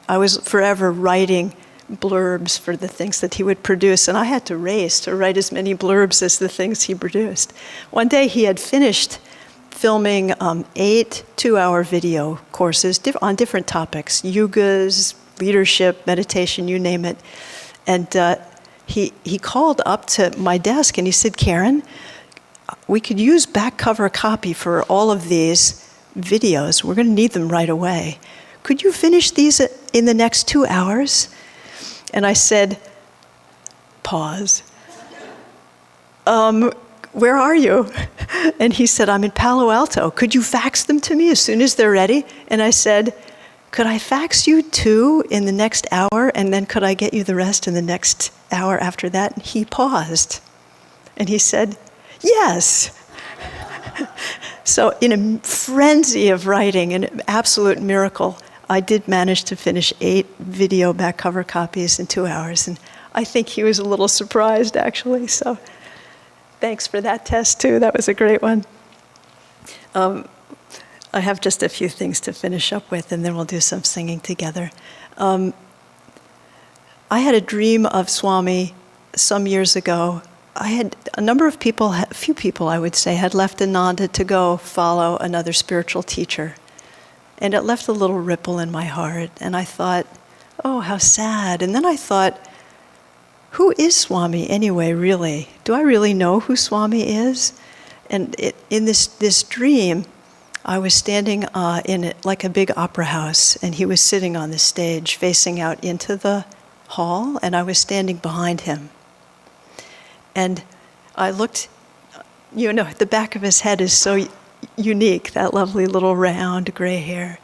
I was forever writing blurbs for the things that he would produce. And I had to race to write as many blurbs as the things he produced. One day he had finished filming 8 two-hour video courses on different topics, yugas, leadership, meditation, you name it. And he called up to my desk and he said, "Karen, we could use back cover copy for all of these videos. We're going to need them right away. Could you finish these in the next 2 hours?" And I said, pause. "Where are you?" And he said, "I'm in Palo Alto. Could you fax them to me as soon as they're ready?" And I said, could I fax you 2 in the next hour, and then could I get you the rest in the next hour after that? And he paused, and he said, yes. So in a frenzy of writing, an absolute miracle, I did manage to finish 8 video back cover copies in 2 hours, and I think he was a little surprised, actually, so thanks for that test, too. That was a great one. I have just a few things to finish up with, and then we'll do some singing together. I had a dream of Swami some years ago. I had a few people I would say, had left Ananda to go follow another spiritual teacher. And it left a little ripple in my heart. And I thought, oh, how sad. And then I thought, who is Swami anyway, really? Do I really know who Swami is? And in this dream, I was standing in like a big opera house, and he was sitting on the stage facing out into the hall, and I was standing behind him. And I looked, the back of his head is so unique, that lovely little round gray hair.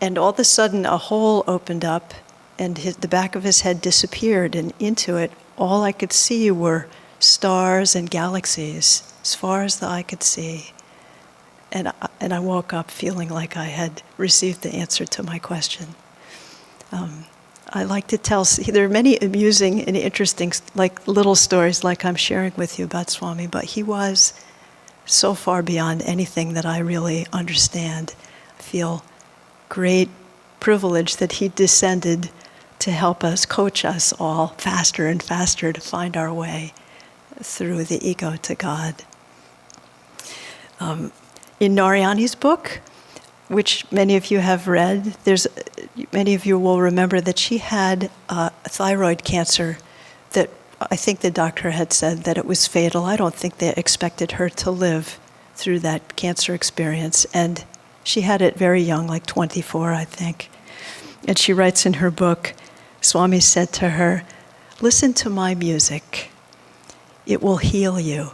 And all of a sudden, a hole opened up, and the back of his head disappeared, and into it, all I could see were stars and galaxies, as far as the eye could see. And I woke up feeling like I had received the answer to my question. I like to tell, there are many amusing and interesting, like little stories like I'm sharing with you about Swami, but he was so far beyond anything that I really understand. I feel great privilege that he descended to help us, coach us all faster and faster to find our way through the ego to God. In Narayani's book, which many of you have read, many of you will remember that she had thyroid cancer that I think the doctor had said that it was fatal. I don't think they expected her to live through that cancer experience. And she had it very young, like 24, I think. And she writes in her book, Swami said to her, "Listen to my music. It will heal you."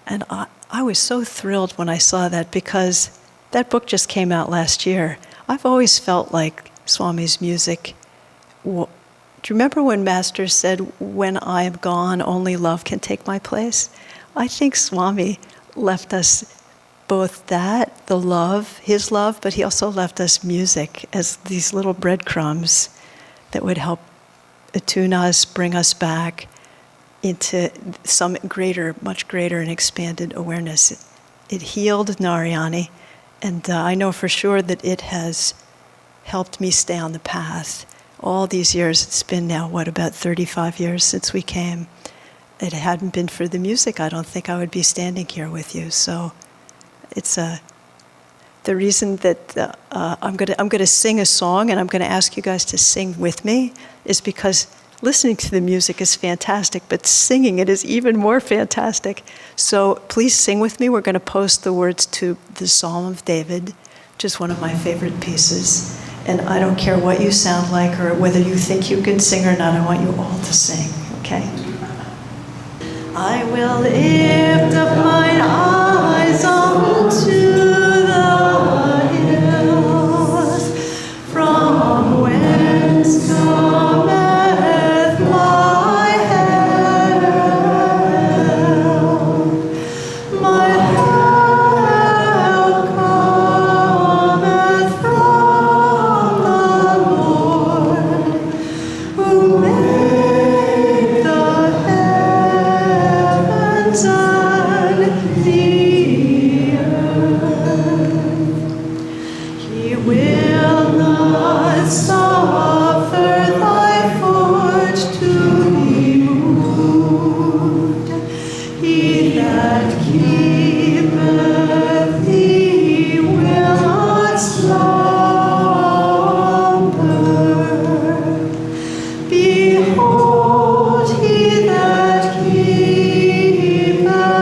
And I was so thrilled when I saw that, because that book just came out last year. I've always felt like Swami's music. Do you remember when Master said, "When I am gone, only love can take my place"? I think Swami left us both that, the love, his love, but he also left us music as these little breadcrumbs that would help attune us, bring us back into some greater, much greater and expanded awareness. It healed Narayani, and I know for sure that it has helped me stay on the path. All these years, it's been now, about 35 years since we came. If it hadn't been for the music, I don't think I would be standing here with you. So it's the reason that I'm going to sing a song, and I'm going to ask you guys to sing with me, is because listening to the music is fantastic, but singing it is even more fantastic. So please sing with me. We're going to post the words to the Psalm of David, which is one of my favorite pieces. And I don't care what you sound like or whether you think you can sing or not. I want you all to sing, okay? I will lift up mine eyes unto the hills, from whence cometh my help. My help cometh from the Lord, who made the heavens and the earth. He will not suffer thy foot to be moved. He that keepeth thee will not slumber. Behold, he that keepeth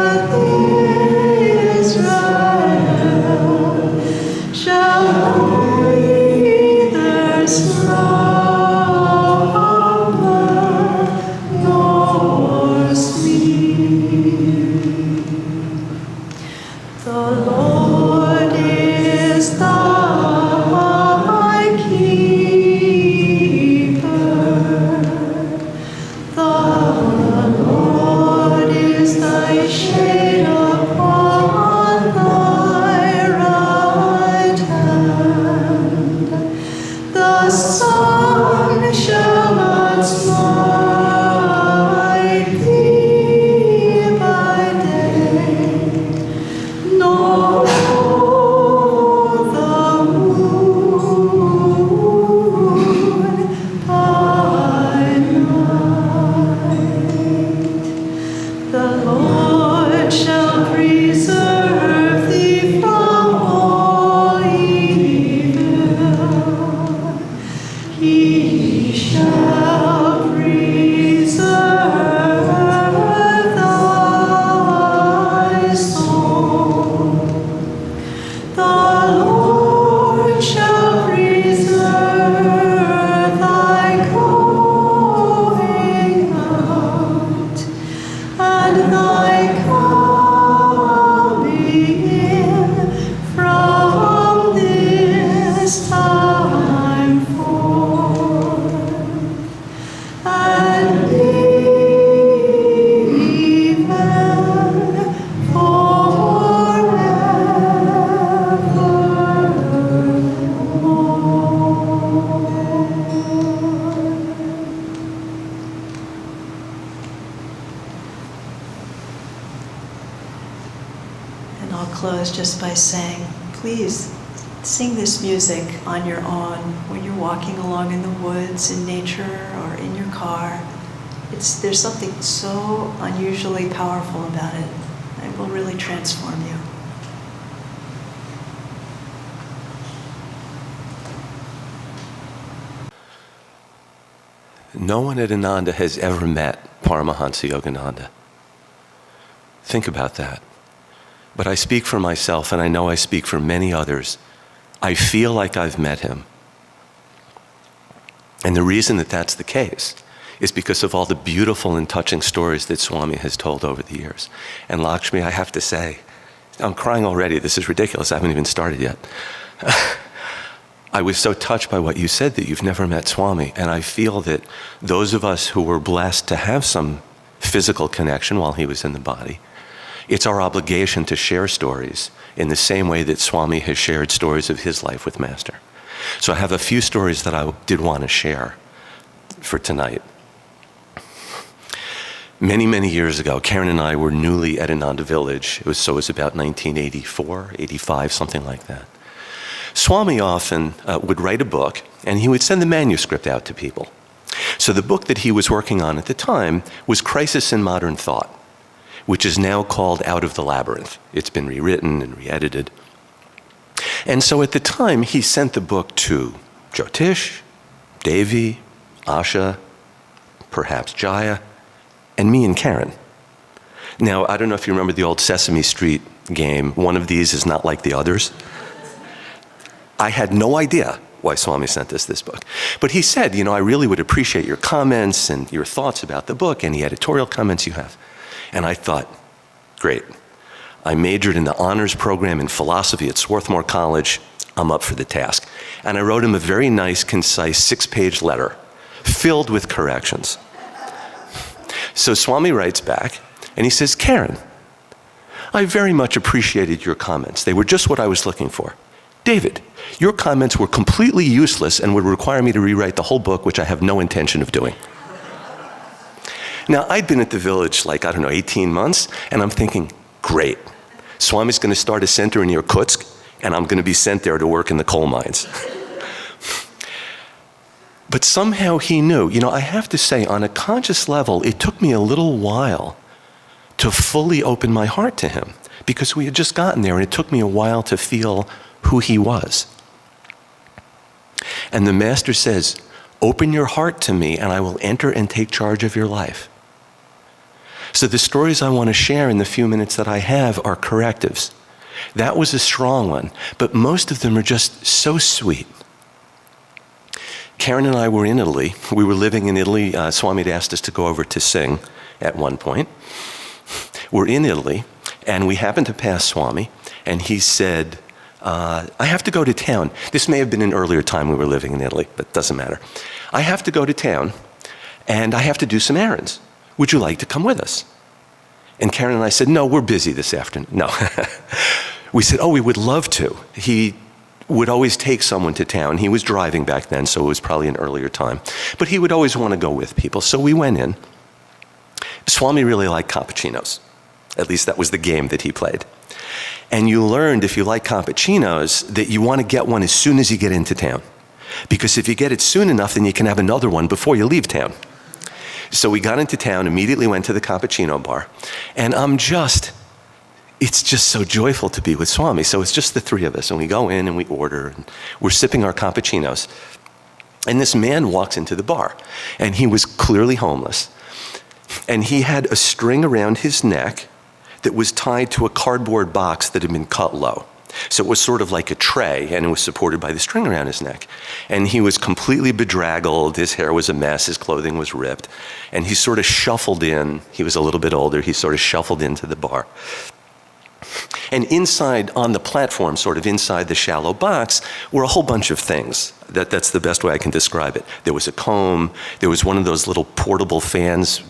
I'll close just by saying, please sing this music on your own when you're walking along in the woods, in nature, or in your car. There's something so unusually powerful about it. It will really transform you. No one at Ananda has ever met Paramahansa Yogananda. Think about that. But I speak for myself, and I know I speak for many others. I feel like I've met him. And the reason that that's the case is because of all the beautiful and touching stories that Swami has told over the years. And Lakshmi, I have to say, I'm crying already. This is ridiculous. I haven't even started yet. I was so touched by what you said that you've never met Swami. And I feel that those of us who were blessed to have some physical connection while he was in the body, it's our obligation to share stories in the same way that Swami has shared stories of his life with Master. So I have a few stories that I did want to share for tonight. Many, many years ago, Karen and I were newly at Ananda Village. It was about 1984, 85, something like that. Swami often would write a book, and he would send the manuscript out to people. So the book that he was working on at the time was Crisis in Modern Thought, which is now called Out of the Labyrinth. It's been rewritten and re-edited. And so at the time, he sent the book to Jyotish, Devi, Asha, perhaps Jaya, and me and Karen. Now, I don't know if you remember the old Sesame Street game, one of these is not like the others. I had no idea why Swami sent us this book. But he said, I really would appreciate your comments and your thoughts about the book, any editorial comments you have. And I thought, great. I majored in the honors program in philosophy at Swarthmore College. I'm up for the task. And I wrote him a very nice, concise 6-page letter filled with corrections. So Swami writes back and he says, Karen, I very much appreciated your comments. They were just what I was looking for. David, your comments were completely useless and would require me to rewrite the whole book, which I have no intention of doing. Now, I'd been at the village 18 months, and I'm thinking, great. Swami's going to start a center in Irkutsk, and I'm going to be sent there to work in the coal mines. But somehow he knew. I have to say, on a conscious level, it took me a little while to fully open my heart to him, because we had just gotten there, and it took me a while to feel who he was. And the Master says, open your heart to me, and I will enter and take charge of your life. So the stories I want to share in the few minutes that I have are correctives. That was a strong one, but most of them are just so sweet. Karen and I were in Italy. We were living in Italy. Swami had asked us to go over to sing at one point. We're in Italy, and we happened to pass Swami, and he said, I have to go to town. This may have been an earlier time we were living in Italy, but it doesn't matter. I have to go to town, and I have to do some errands. Would you like to come with us? And Karen and I said, no, we're busy this afternoon. No. We said, we would love to. He would always take someone to town. He was driving back then, so it was probably an earlier time. But he would always want to go with people. So we went in. Swami really liked cappuccinos. At least that was the game that he played. And you learned, if you like cappuccinos, that you want to get one as soon as you get into town. Because if you get it soon enough, then you can have another one before you leave town. So we got into town, immediately went to the cappuccino bar. And it's just so joyful to be with Swami. So it's just the three of us. And we go in and we order. And we're sipping our cappuccinos. And this man walks into the bar. And he was clearly homeless. And he had a string around his neck that was tied to a cardboard box that had been cut low. So it was sort of like a tray, and it was supported by the string around his neck. And he was completely bedraggled. His hair was a mess. His clothing was ripped. And he sort of shuffled in. He was a little bit older. He sort of shuffled into the bar. And inside, on the platform, sort of inside the shallow box, were a whole bunch of things. That's the best way I can describe it. There was a comb. There was one of those little portable fans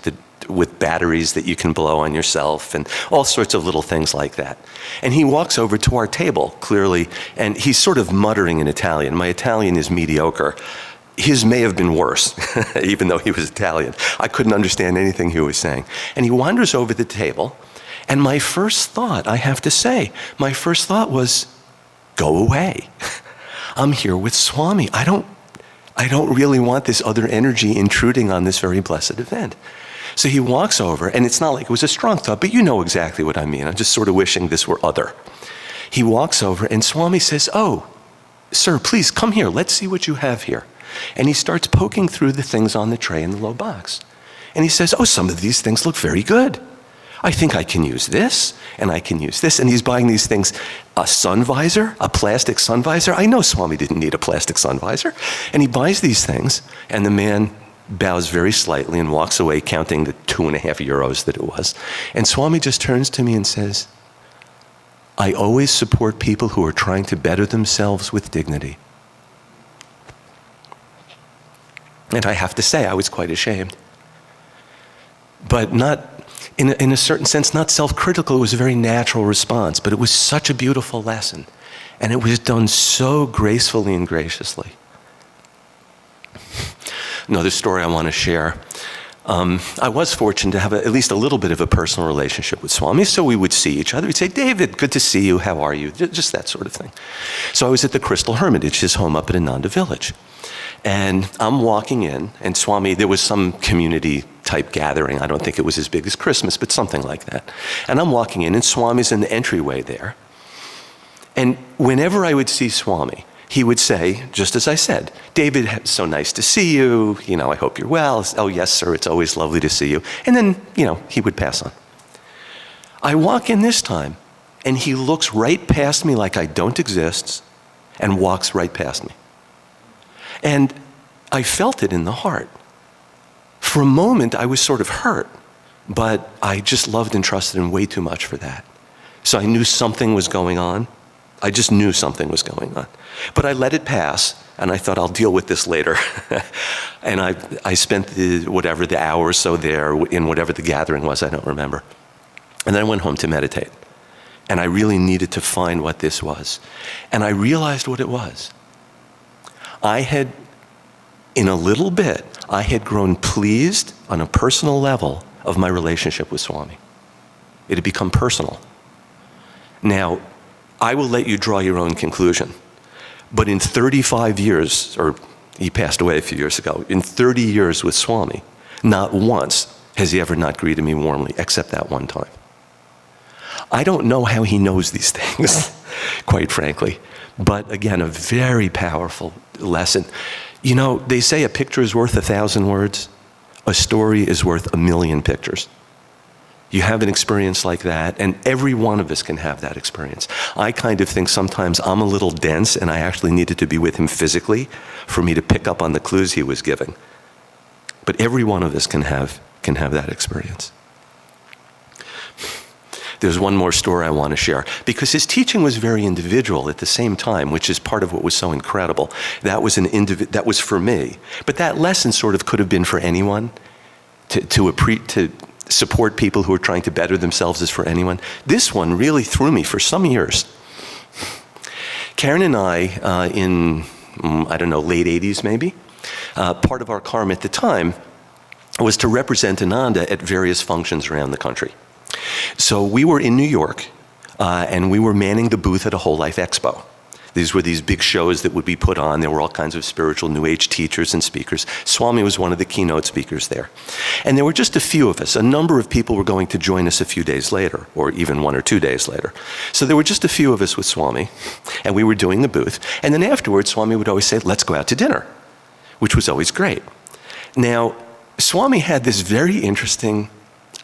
with batteries that you can blow on yourself, and all sorts of little things like that. And he walks over to our table, clearly, and he's sort of muttering in Italian. My Italian is mediocre. His may have been worse, even though he was Italian. I couldn't understand anything he was saying. And he wanders over the table, And my first thought, I have to say, my first thought was, go away. I'm here with Swami. I don't really want this other energy intruding on this very blessed event. So he walks over, and it's not like it was a strong thought, but you know exactly what I mean. I'm just sort of wishing this were other. He walks over, and Swami says, oh, sir, please come here. Let's see what you have here. And he starts poking through the things on the tray in the low box. And he says, oh, some of these things look very good. I think I can use this, and I can use this. And he's buying these things, a sun visor, a plastic sun visor. I know Swami didn't need a plastic sun visor. And he buys these things, and the man bows very slightly and walks away counting the 2.5 euros that it was. And Swami just turns to me and says, I always support people who are trying to better themselves with dignity. And I have to say, I was quite ashamed. But not, in a certain sense, not self-critical. It was a very natural response, but it was such a beautiful lesson. And it was done so gracefully and graciously. Another story I want to share. I was fortunate to have at least a little bit of a personal relationship with Swami, so we would see each other. We'd say, David, good to see you, how are you? Just that sort of thing. So I was at the Crystal Hermitage, his home up at Ananda Village. And I'm walking in, and Swami, there was some community type gathering. I don't think it was as big as Christmas, but something like that. And I'm walking in, and Swami's in the entryway there. And whenever I would see Swami, he would say, just as I said, David, it's so nice to see you. You know, I hope you're well. Oh, yes, sir, it's always lovely to see you. And then, he would pass on. I walk in this time, and he looks right past me like I don't exist and walks right past me. And I felt it in the heart. For a moment, I was sort of hurt, but I just loved and trusted him way too much for that. So I knew something was going on. I just knew something was going on. But I let it pass, and I thought, I'll deal with this later. And I spent the hour or so there in whatever the gathering was, I don't remember. And then I went home to meditate. And I really needed to find what this was. And I realized what it was. In a little bit, I had grown pleased on a personal level of my relationship with Swami. It had become personal. Now, I will let you draw your own conclusion. But in 35 years, or he passed away a few years ago, in 30 years with Swami, not once has he ever not greeted me warmly, except that one time. I don't know how he knows these things, quite frankly. But again, a very powerful lesson. They say a picture is worth 1,000 words. A story is worth 1,000,000 pictures. You have an experience like that, and every one of us can have that experience. I kind of think sometimes I'm a little dense, and I actually needed to be with him physically for me to pick up on the clues he was giving. But every one of us can have that experience. There's one more story I want to share, because his teaching was very individual at the same time, which is part of what was so incredible. That was for me. But that lesson sort of could have been for anyone. To support people who are trying to better themselves is for anyone. This one really threw me for some years. Karen and I, in, late 80s maybe, part of our karma at the time was to represent Ananda at various functions around the country. So we were in New York, and we were manning the booth at a Whole Life Expo. These were these big shows that would be put on. There were all kinds of spiritual New Age teachers and speakers. Swami was one of the keynote speakers there. And there were just a few of us. A number of people were going to join us a few days later, or even 1 or 2 days later. So there were just a few of us with Swami, and we were doing the booth. And then afterwards, Swami would always say, let's go out to dinner, which was always great. Now, Swami had this very interesting,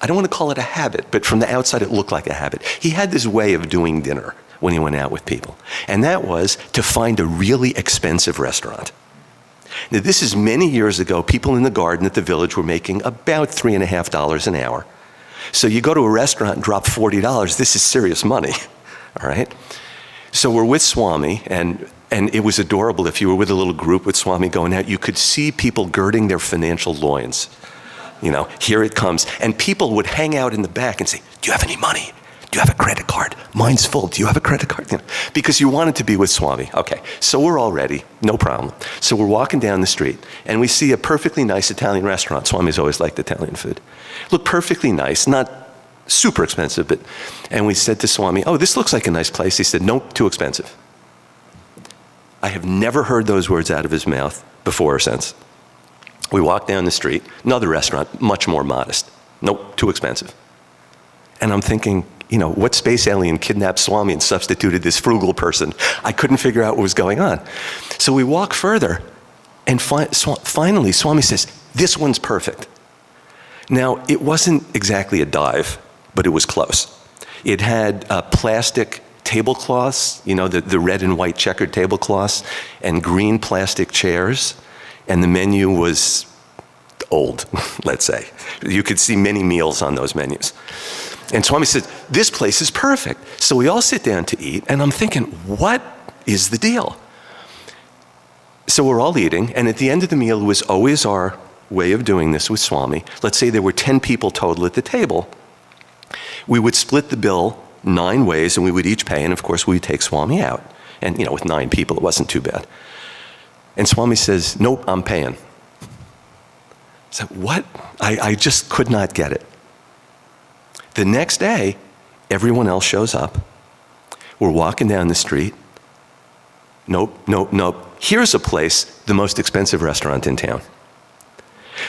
I don't want to call it a habit, but from the outside it looked like a habit. He had this way of doing dinner when he went out with people. And that was to find a really expensive restaurant. Now, this is many years ago. People in the garden at the village were making about $3.50 an hour. So you go to a restaurant and drop $40, this is serious money, all right? So we're with Swami, and it was adorable. If you were with a little group with Swami going out, you could see people girding their financial loins. Here it comes. And people would hang out in the back and say, do you have any money? Do you have a credit card? Mine's full. Do you have a credit card? Because you wanted to be with Swami. Okay, so we're all ready. No problem. So we're walking down the street, and we see a perfectly nice Italian restaurant. Swami's always liked Italian food. Looked perfectly nice, not super expensive. And we said to Swami, oh, this looks like a nice place. He said, nope, too expensive. I have never heard those words out of his mouth before or since. We walked down the street, another restaurant, much more modest. Nope, too expensive. And I'm thinking, what space alien kidnapped Swami and substituted this frugal person? I couldn't figure out what was going on. So we walk further, and finally Swami says, this one's perfect. Now, it wasn't exactly a dive, but it was close. It had plastic tablecloths, the red and white checkered tablecloths, and green plastic chairs, and the menu was old, let's say. You could see many meals on those menus. And Swami said, this place is perfect. So we all sit down to eat, and I'm thinking, what is the deal? So we're all eating, and at the end of the meal, it was always our way of doing this with Swami. Let's say there were 10 people total at the table. We would split the bill 9 ways, and we would each pay, and of course, we would take Swami out. And, with 9 people, it wasn't too bad. And Swami says, nope, I'm paying. So what? I just could not get it. The next day, everyone else shows up. We're walking down the street. Nope, nope, nope. Here's a place, the most expensive restaurant in town.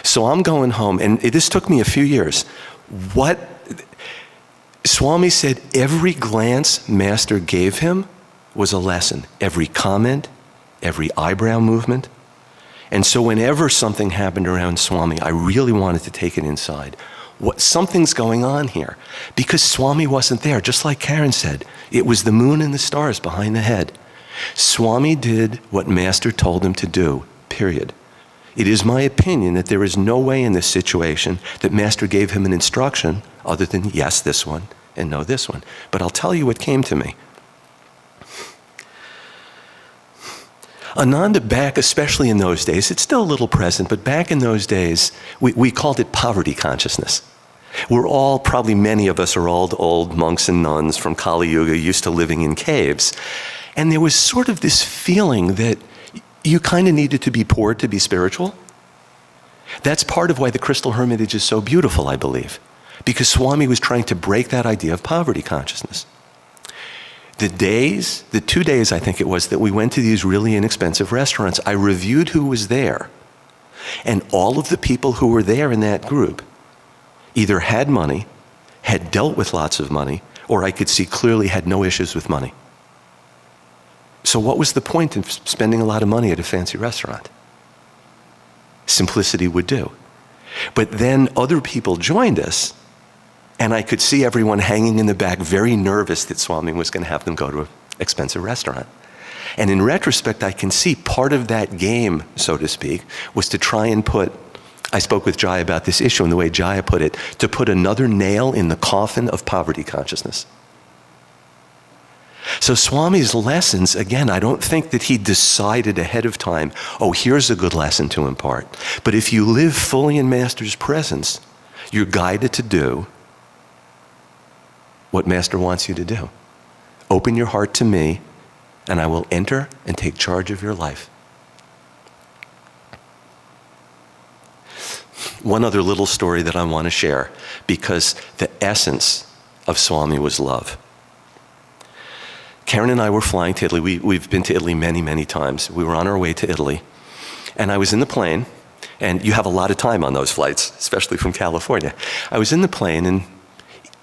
So I'm going home, and this took me a few years. Swami said every glance Master gave him was a lesson. Every comment, every eyebrow movement. And so whenever something happened around Swami, I really wanted to take it inside. Something's going on here. Because Swami wasn't there, just like Karen said. It was the moon and the stars behind the head. Swami did what Master told him to do, period. It is my opinion that there is no way in this situation that Master gave him an instruction other than yes, this one, and no, this one. But I'll tell you what came to me. Ananda back, especially in those days, it's still a little present, but back in those days, we called it poverty consciousness. We're all, probably many of us are old monks and nuns from Kali Yuga, used to living in caves. And there was sort of this feeling that you kind of needed to be poor to be spiritual. That's part of why the Crystal Hermitage is so beautiful, I believe, because Swami was trying to break that idea of poverty consciousness. The 2 days I think it was that we went to these really inexpensive restaurants, I reviewed who was there. And all of the people who were there in that group either had money, had dealt with lots of money, or I could see clearly had no issues with money. So what was the point in spending a lot of money at a fancy restaurant? Simplicity would do. But then other people joined us, and I could see everyone hanging in the back, very nervous that Swami was going to have them go to an expensive restaurant. And in retrospect, I can see part of that game, so to speak, was to try and I spoke with Jaya about this issue, and the way Jaya put it, to put another nail in the coffin of poverty consciousness. So Swami's lessons, again, I don't think that he decided ahead of time, oh, here's a good lesson to impart. But if you live fully in Master's presence, you're guided to do what Master wants you to do. Open your heart to me, and I will enter and take charge of your life. One other little story that I want to share, because the essence of Swami was love. Karen and I were flying to Italy. We've been to Italy many, many times. We were on our way to Italy, and I was in the plane, and you have a lot of time on those flights, especially from California. I was in the plane, and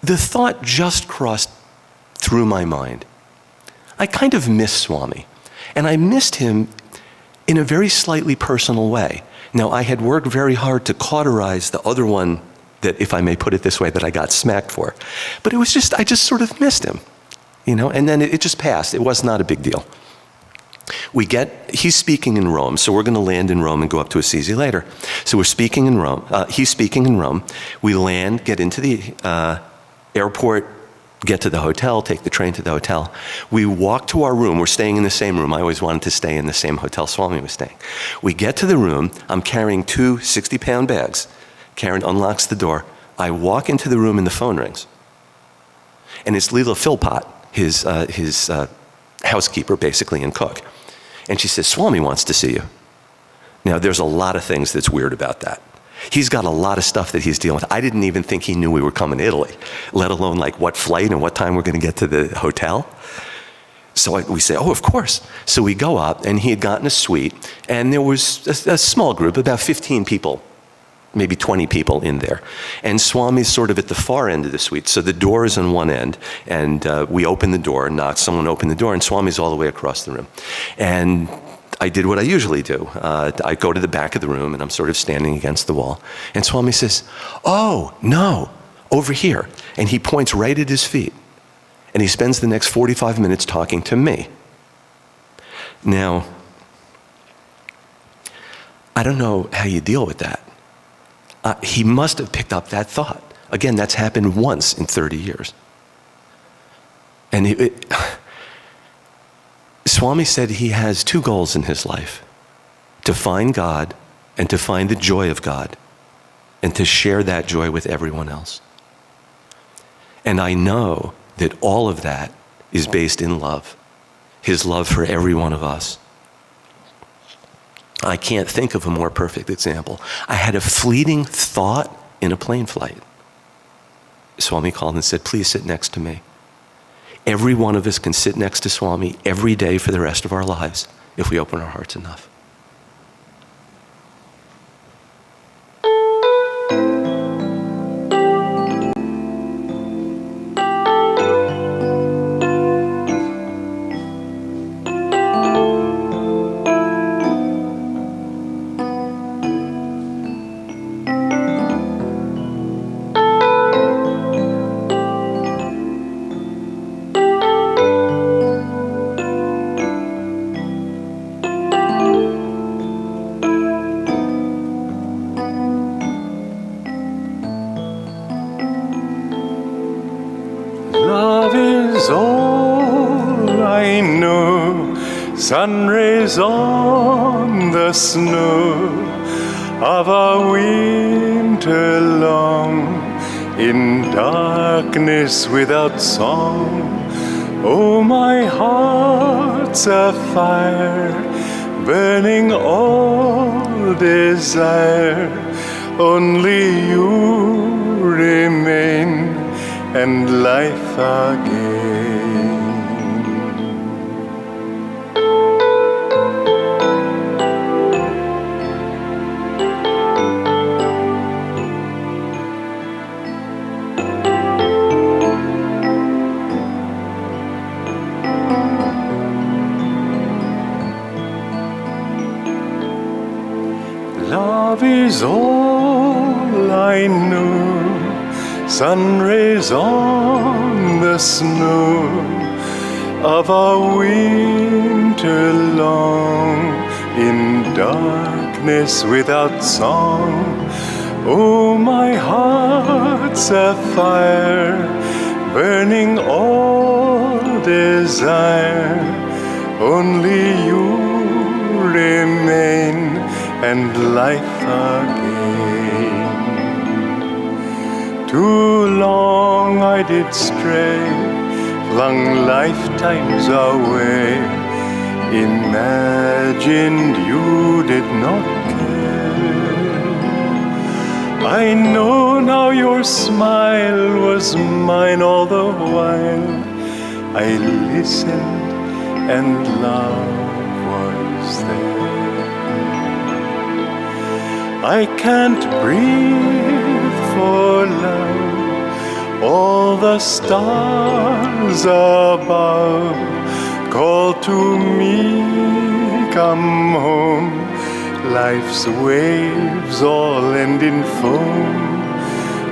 the thought just crossed through my mind. I kind of miss Swami, and I missed him in a very slightly personal way. Now, I had worked very hard to cauterize the other one that, if I may put it this way, that I got smacked for. But I just sort of missed him, and then it just passed. It was not a big deal. He's speaking in Rome, so we're going to land in Rome and go up to Assisi later. So we're speaking in Rome. He's speaking in Rome. We land, get into the airport, get to the hotel, take the train to the hotel. We walk to our room. We're staying in the same room. I always wanted to stay in the same hotel Swami was staying. We get to the room. I'm carrying 2 60-pound bags. Karen unlocks the door. I walk into the room and the phone rings. And it's Leela Philpott, his housekeeper, basically, and cook. And she says, Swami wants to see you. Now, there's a lot of things that's weird about that. He's got a lot of stuff that he's dealing with. I didn't even think he knew we were coming to Italy, let alone like what flight and what time we're going to get to the hotel. So we say, oh, of course. So we go up, and he had gotten a suite, and there was a small group, about 15 people, maybe 20 people in there. And Swami's sort of at the far end of the suite. So the door is on one end, and we open the door, knock, someone opened the door, and Swami's all the way across the room. And I did what I usually do. I go to the back of the room, and I'm sort of standing against the wall. And Swami says, oh, no, over here. And he points right at his feet. And he spends the next 45 minutes talking to me. Now, I don't know how you deal with that. He must have picked up that thought. Again, that's happened once in 30 years. And Swami said he has two goals in his life: to find God and to find the joy of God, and to share that joy with everyone else. And I know that all of that is based in love, his love for every one of us. I can't think of a more perfect example. I had a fleeting thought in a plane flight. Swami called and said, please sit next to me. Every one of us can sit next to Swami every day for the rest of our lives if we open our hearts enough. Sun rays on the snow of a winter long, in darkness without song. Oh, my heart's a fire, burning all desire. Only you remain, and life again. Love is all I know, sun rays on the snow of a winter long, in darkness without song. Oh, my heart's a fire, burning all desire. Only you remain, and life again. Too long I did stray, flung lifetimes away, imagined you did not care. I know now your smile was mine all the while. I listened and love was there. I can't breathe for love. All the stars above call to me, come home. Life's waves all end in foam.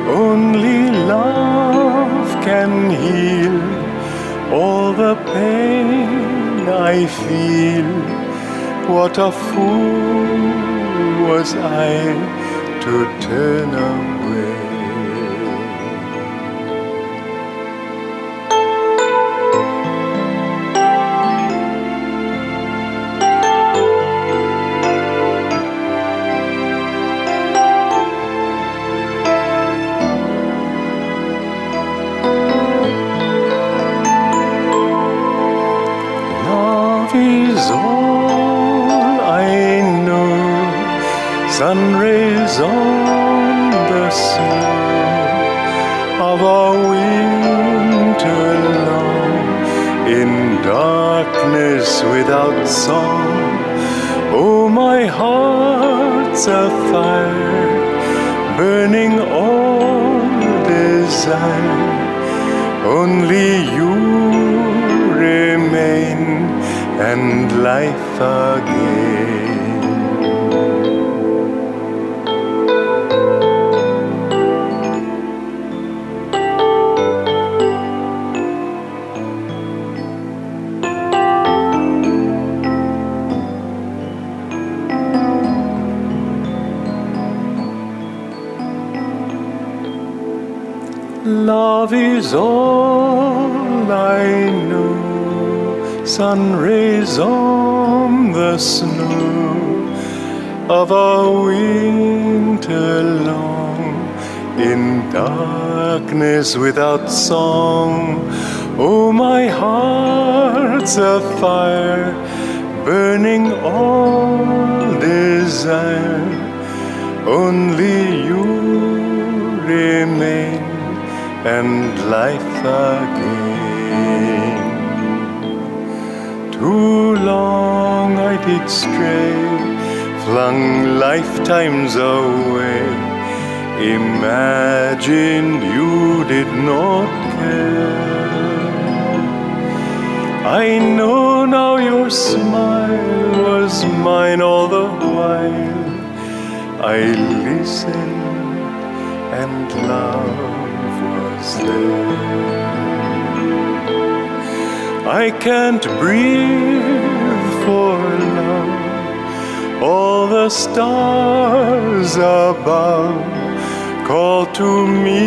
Only love can heal all the pain I feel. What a fool was I to turn away. Love is all I know, sun rays on winter long, in darkness without song. Oh, my heart's afire, burning all desire. Only you remain, and life again. Love is all I know, sun rays on the snow of a winter long, in darkness without song. Oh, my heart's afire, burning all desire. Only you remain, and life again. Too long I did stray, flung lifetimes away, imagined you did not care. I know now your smile was mine all the while. I listened and love was there. I can't breathe for love. All the stars above call to me,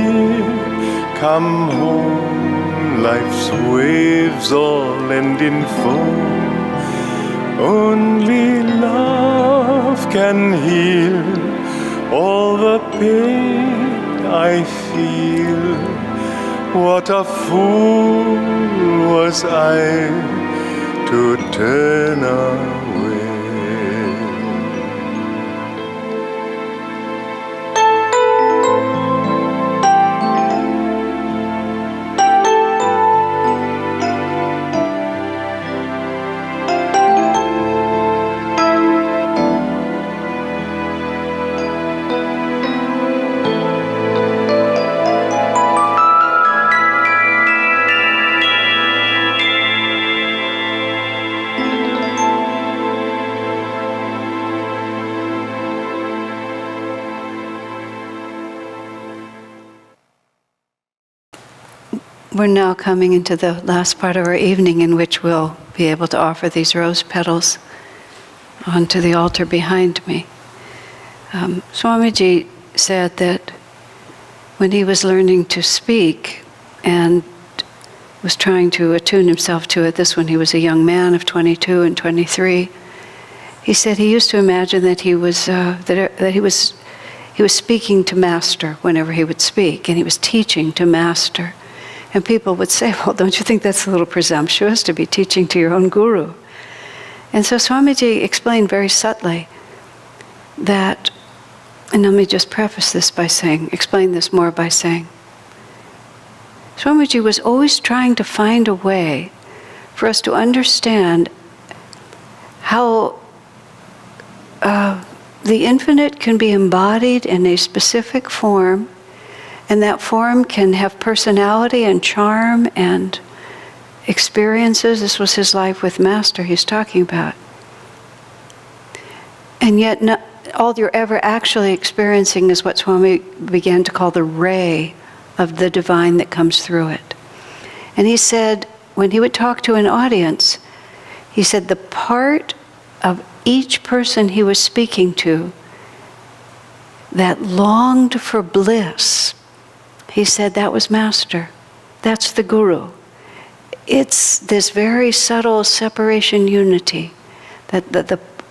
come home. Life's waves all end in foam. Only love can heal all the pain I feel. What a fool was I to turn away. We're now coming into the last part of our evening in which we'll be able to offer these rose petals onto the altar behind me. Swamiji said that when he was learning to speak and was trying to attune himself to it, this when he was a young man of 22 and 23, he said he used to imagine that he was speaking to Master whenever he would speak, and he was teaching to Master. And people would say, well, don't you think that's a little presumptuous to be teaching to your own guru? And so Swamiji explained very subtly that, and let me just preface this by saying, explain this more by saying, Swamiji was always trying to find a way for us to understand how the infinite can be embodied in a specific form, and that form can have personality and charm and experiences. This was his life with Master he's talking about. And yet not all you're ever actually experiencing is what Swami began to call the ray of the divine that comes through it. And he said, when he would talk to an audience, he said the part of each person he was speaking to that longed for bliss, he said that was Master. That's the Guru. It's this very subtle separation unity.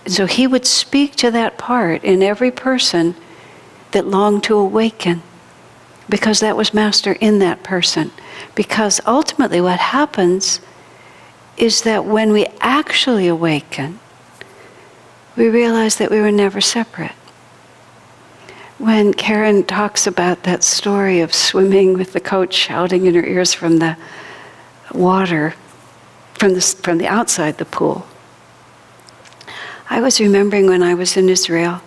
So he would speak to that part in every person that longed to awaken, because that was Master in that person. Because ultimately what happens is that when we actually awaken, we realize that we were never separate. when Karen talks about that story of swimming with the coach shouting in her ears from the water, from the outside the pool. I was remembering when I was in Israel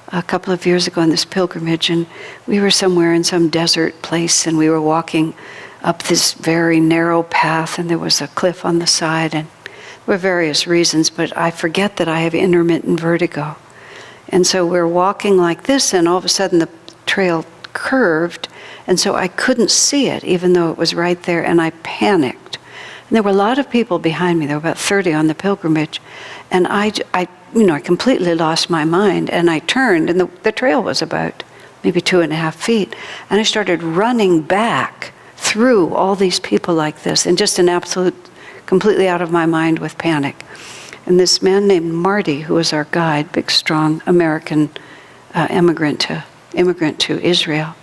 a couple of years ago on this pilgrimage, and we were somewhere in some desert place, and we were walking up this very narrow path, and there was a cliff on the side, and there were various reasons, but I forget that I have intermittent vertigo. And so we're walking like this, and all of a sudden the trail curved, and so I couldn't see it, even though it was right there, and I panicked. And there were a lot of people behind me. There were about 30 on the pilgrimage, and I completely lost my mind, and I turned, and the trail was about maybe 2.5 feet, and I started running back through all these people like this, and just an absolute, completely out of my mind with panic. And this man named Marty, who was our guide, big, strong American immigrant to Israel,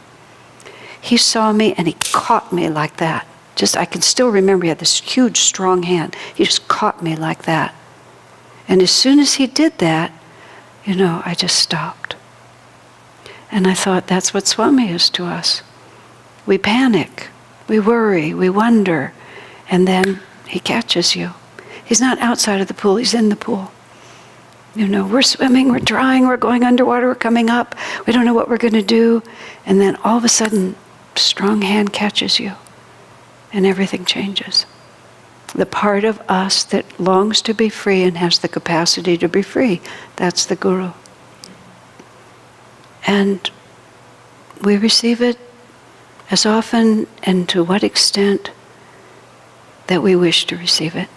he saw me and he caught me like that. I can still remember he had this huge, strong hand. He just caught me like that. And as soon as he did that, I just stopped. And I thought, that's what Swami is to us. We panic, we worry, we wonder, and then he catches you. He's not outside of the pool, he's in the pool. We're swimming, we're drying, we're going underwater, we're coming up, we don't know what we're going to do. And then all of a sudden, strong hand catches you, and everything changes. The part of us that longs to be free and has the capacity to be free, that's the Guru. And we receive it as often and to what extent that we wish to receive it.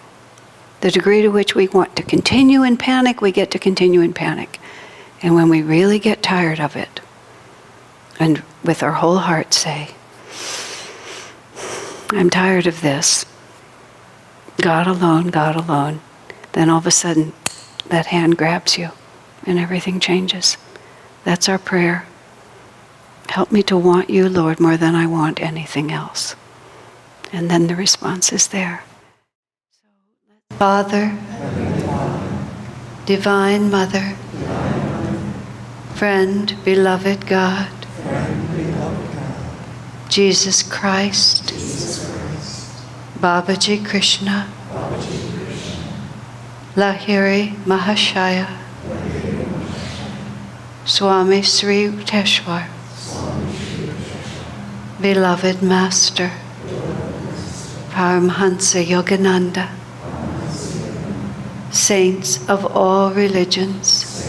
The degree to which we want to continue in panic, we get to continue in panic. And when we really get tired of it, and with our whole heart say, I'm tired of this, God alone, then all of a sudden that hand grabs you and everything changes. That's our prayer. Help me to want you, Lord, more than I want anything else. And then the response is there. Father, Divine Mother, Friend, beloved God, Jesus Christ, Babaji Krishna, Lahiri Mahashaya, Swami Sri Yukteswar, beloved Master, Paramhansa Yogananda, saints of all religions,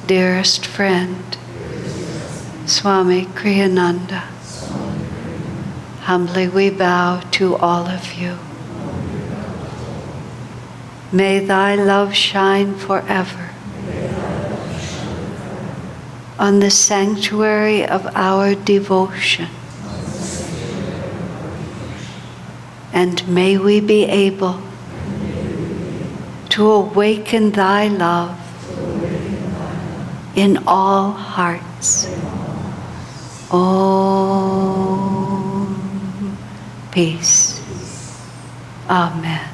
dearest friend, Swami Kriyananda, humbly we bow to all of you. May thy love shine forever on the sanctuary of our devotion, and may we be able to awaken thy love in all hearts. Om. Peace. Amen.